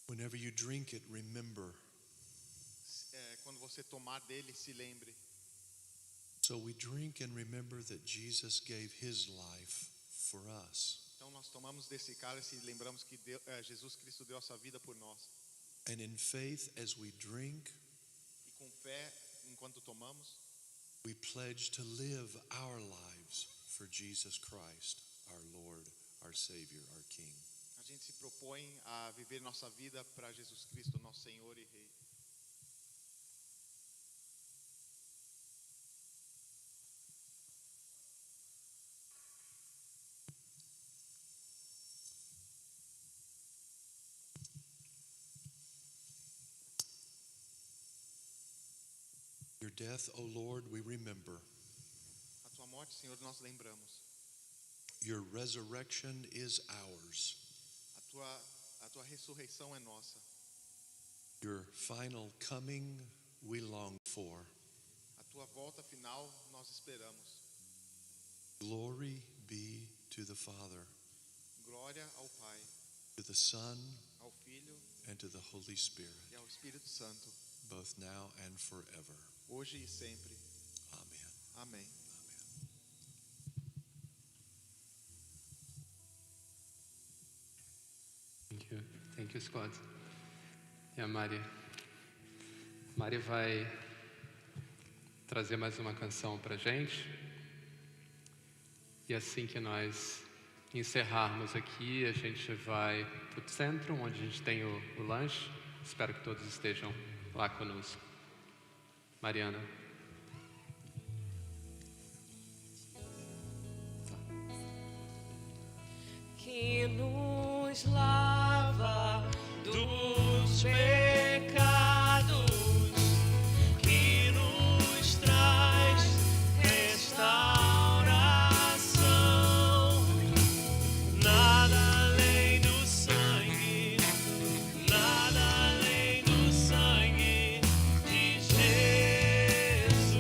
Whenever you drink it, remember. Quando você tomar dele, se lembre. So we drink and remember that Jesus gave his life for us. Então nós tomamos desse cálice e lembramos que Jesus Cristo deu a sua vida por nós. And in faith, as we drink, E com fé, enquanto tomamos, we pledge to live our lives for Jesus Christ, our Lord, our Savior, our King. a gente se propõe a viver nossa vida para Jesus Cristo, nosso Senhor e Rei. Your death, O Lord, we remember. A tua morte, Senhor, nós lembramos. Your resurrection is ours. A tua ressurreição é nossa. Your final coming we long for. A tua volta final nós esperamos. Glory be to the Father, Glória ao Pai, to the Son, ao Filho and to the Holy Spirit, e ao Espírito Santo, both now and forever. hoje e sempre. Amen. Amém. Thank you, Scott. E a Mari? Mari vai trazer mais uma canção pra gente. E assim que nós encerrarmos aqui, a gente vai pro centro, onde a gente tem o lanche. Espero que todos estejam lá conosco. Mariana. Que nos lava dos pecados, que nos traz restauração. Nada além do sangue, nada além do sangue de Jesus.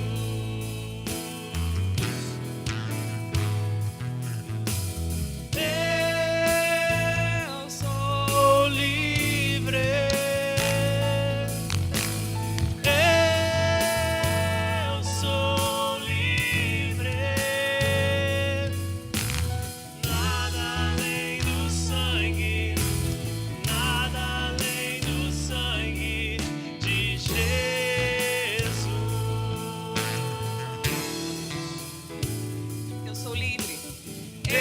Eu sou livre. Eu sou livre. Nada além do sangue, nada além do sangue de Jesus. Eu sou livre. Eu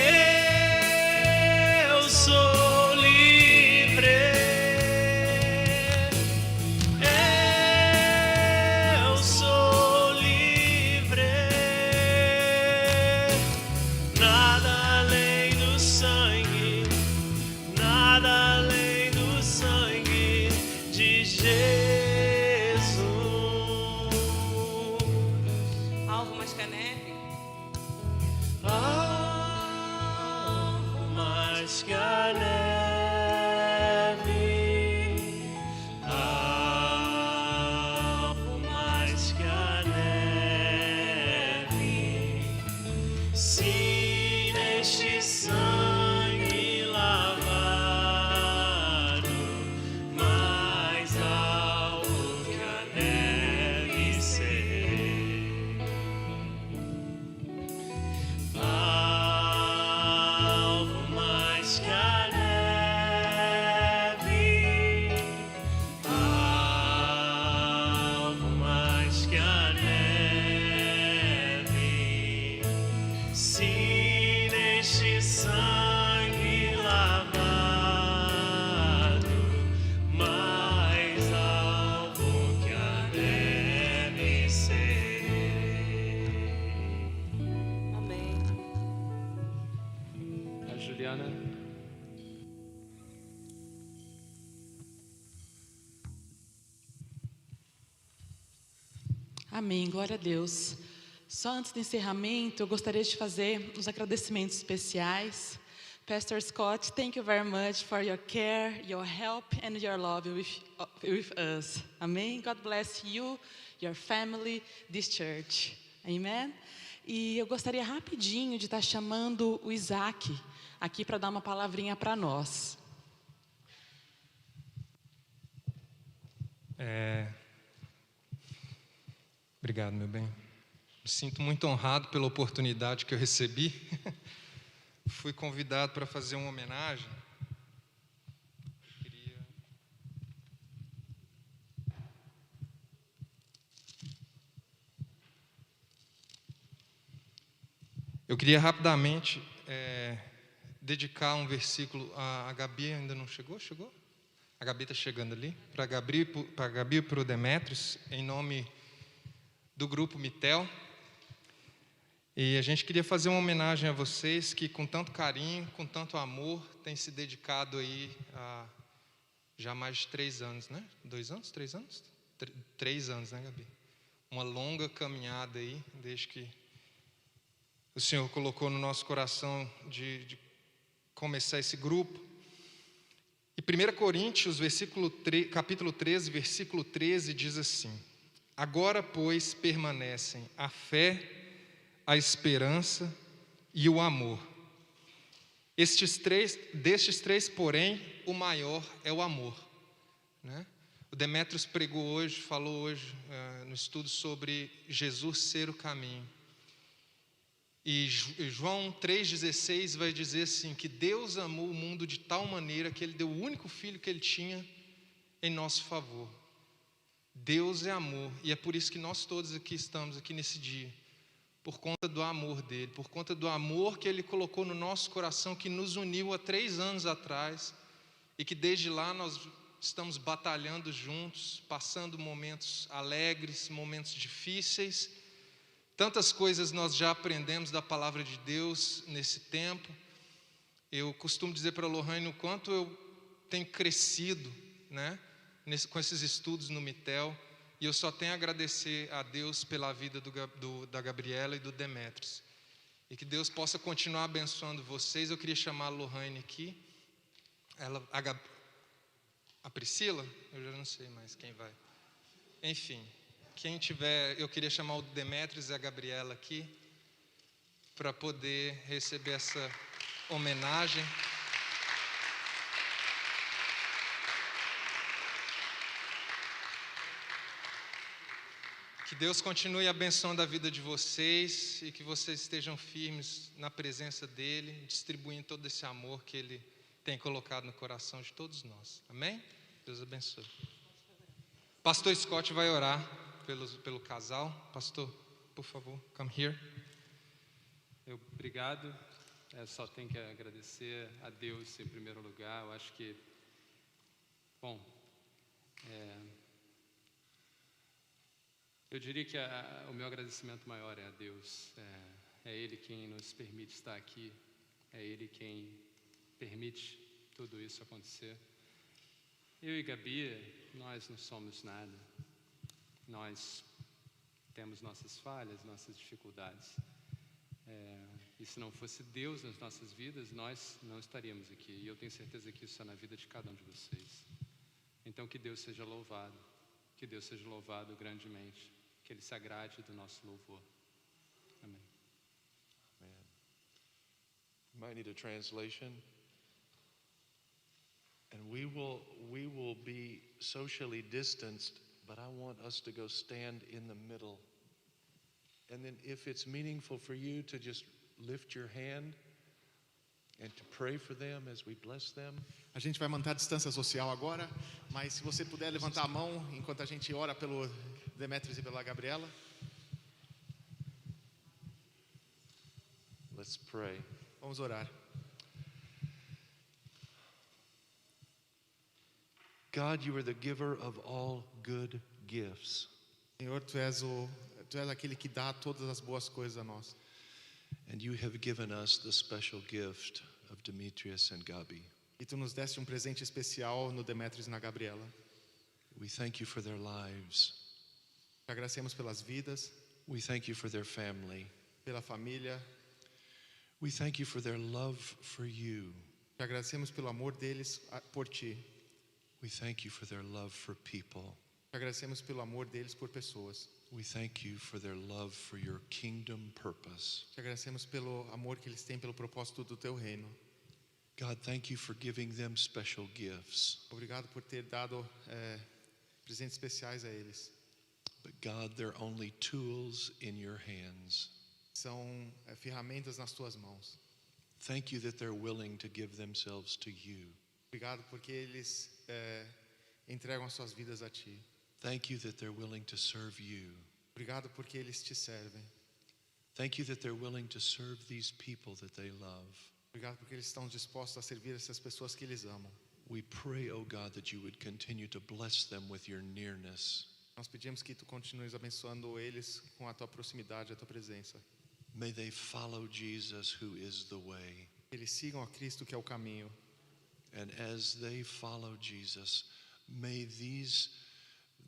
sou livre. Eu sou livre. Nada além do sangue, nada além do sangue de Jesus. Alvo mais que a neve. Alvo mais que a neve. Alvo mais que a neve. Se neste sangue lavado, mais Eliana. Amém, glória a Deus. Só antes do encerramento, eu gostaria de fazer os agradecimentos especiais. Pastor Scott, thank you very much for your care, your help and your love with us. Amém? God bless you, your family, this church. Amen? E eu gostaria rapidinho de estar chamando o Isaac aqui para dar uma palavrinha para nós. Obrigado, meu bem. Me sinto muito honrado pela oportunidade que eu recebi. Fui convidado para fazer uma homenagem. Eu queria rapidamente dedicar um versículo. A Gabi ainda não chegou? Chegou? A Gabi está chegando ali. Para a Gabi e para o Demetrios, em nome do grupo Mitel. E a gente queria fazer uma homenagem a vocês que com tanto carinho, com tanto amor, têm se dedicado aí há já mais de 3 anos, né? 2 anos? 3 anos? 3 anos, né, Gabi? Uma longa caminhada aí, desde que o Senhor colocou no nosso coração de começar esse grupo. E 1 Coríntios, capítulo 13, versículo 13, diz assim: agora, pois, permanecem a fé, a esperança e o amor. Destes três, porém, o maior é o amor, né? O Demetrios falou hoje no estudo sobre Jesus ser o caminho. E João 3,16 vai dizer assim, que Deus amou o mundo de tal maneira que Ele deu o único filho que Ele tinha em nosso favor. Deus é amor, e é por isso que nós todos aqui estamos aqui nesse dia, por conta do amor dele, por conta do amor que Ele colocou no nosso coração, que nos uniu há 3 anos atrás, e que desde lá nós estamos batalhando juntos, passando momentos alegres, momentos difíceis. Tantas coisas nós já aprendemos da palavra de Deus nesse tempo. Eu costumo dizer para a Lohane o quanto eu tenho crescido, né, com esses estudos no Mitel, e eu só tenho a agradecer a Deus pela vida da Gabriela e do Demetrios, e que Deus possa continuar abençoando vocês. Eu queria chamar a Lohane aqui, a Priscila, eu já não sei mais quem vai, enfim, quem tiver, eu queria chamar o Demetrios e a Gabriela aqui, para poder receber essa homenagem. Que Deus continue abençoando a vida de vocês e que vocês estejam firmes na presença dEle, distribuindo todo esse amor que Ele tem colocado no coração de todos nós. Amém? Deus abençoe. Pastor Scott vai orar pelo casal. Pastor, por favor, come here. Obrigado. Só tenho que agradecer a Deus em primeiro lugar. Eu acho que, eu diria que o meu agradecimento maior é a Deus. É Ele quem nos permite estar aqui. É Ele quem permite tudo isso acontecer. Eu e Gabi, nós não somos nada. Nós temos nossas falhas, nossas dificuldades. E se não fosse Deus nas nossas vidas, nós não estaríamos aqui. E eu tenho certeza que isso é na vida de cada um de vocês. Então que Deus seja louvado. Que Deus seja louvado grandemente. Que Ele se agrade do nosso louvor. Amém. Amen. You might need a translation. And we will be socially distanced, but I want us to go stand in the middle. And then if it's meaningful for you to just lift your hand and to pray for them as we bless them. A gente vai manter a distância social agora, mas se você puder levantar a mão enquanto a gente ora pelo Demetrios e pela Gabriela. Let's pray. Vamos orar. God, you are the giver of all good gifts. Senhor, tu és aquele que dá todas as boas coisas a nós. And you have given us the special gift of Demetrius and Gabi. E tu nos deste um presente especial no Demetrios e na Gabriela. We thank you for their lives. Te agradecemos pelas vidas, We thank you for their family. pela família. We thank you for their love for you. Te agradecemos pelo amor deles por ti. We thank you for their love for people. Te agradecemos pelo amor deles por pessoas. We thank you for their love for your kingdom purpose. Te agradecemos pelo amor que eles têm pelo propósito do teu reino. God, thank you for giving them special gifts. Obrigado por ter dado presentes especiais a eles. But God, they're only tools in your hands. São ferramentas nas tuas mãos. Thank you that they're willing to give themselves to you. Obrigado porque eles entregam as suas vidas a ti. Thank you that they're willing to serve you. Obrigado porque eles te servem. Thank you that they're willing to serve these people that they love. Obrigado porque eles estão dispostos a servir essas pessoas que eles amam. We pray, oh God, that you would continue to bless them with your nearness. Nós pedimos que tu continues abençoando eles com a tua proximidade, a tua presença. May they follow Jesus, who is the way. Que eles sigam a Cristo, que é o caminho. And as they follow Jesus, may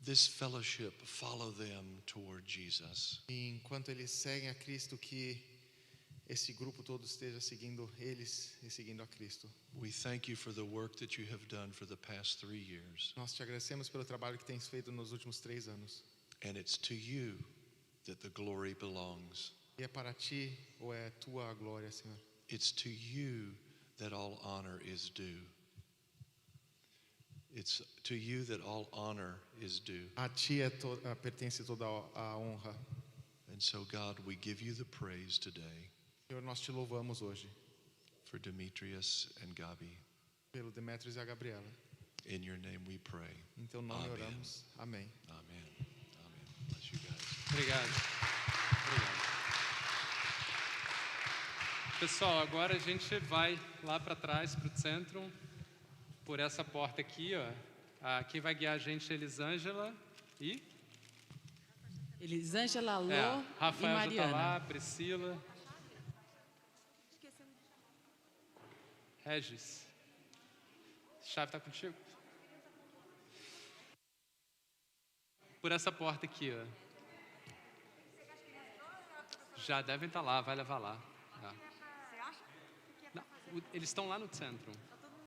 this fellowship follow them toward Jesus. E enquanto eles seguem a Cristo, que esse grupo todo esteja seguindo eles e seguindo a Cristo. We thank you for the work that you have done for the past 3 years. Nós te agradecemos pelo trabalho que tens feito nos últimos 3 anos. And it's to you that the glory belongs. E é para ti ou é tua a glória, Senhor? It's to you that all honor is due. It's to you that all honor is due. A ti pertence toda a honra. And so, God, we give you the praise today Senhor, nós te louvamos hoje for Demetrius and Gabi. pelo Demetrios e a Gabriela. In your name we pray. Em teu nome Amém. oramos. Amém. Amen. Amen. Bless you guys. Obrigado. Obrigado. Pessoal, agora a gente vai lá para trás, para o centro, por essa porta aqui, ó. Quem vai guiar a gente é Elisângela e Elisângela, Lô e Rafael já está Mariana. lá, Priscila. Regis. A chave está contigo? Por essa porta aqui, ó. Já devem estar lá, vai levar lá. Não, eles estão lá no centro.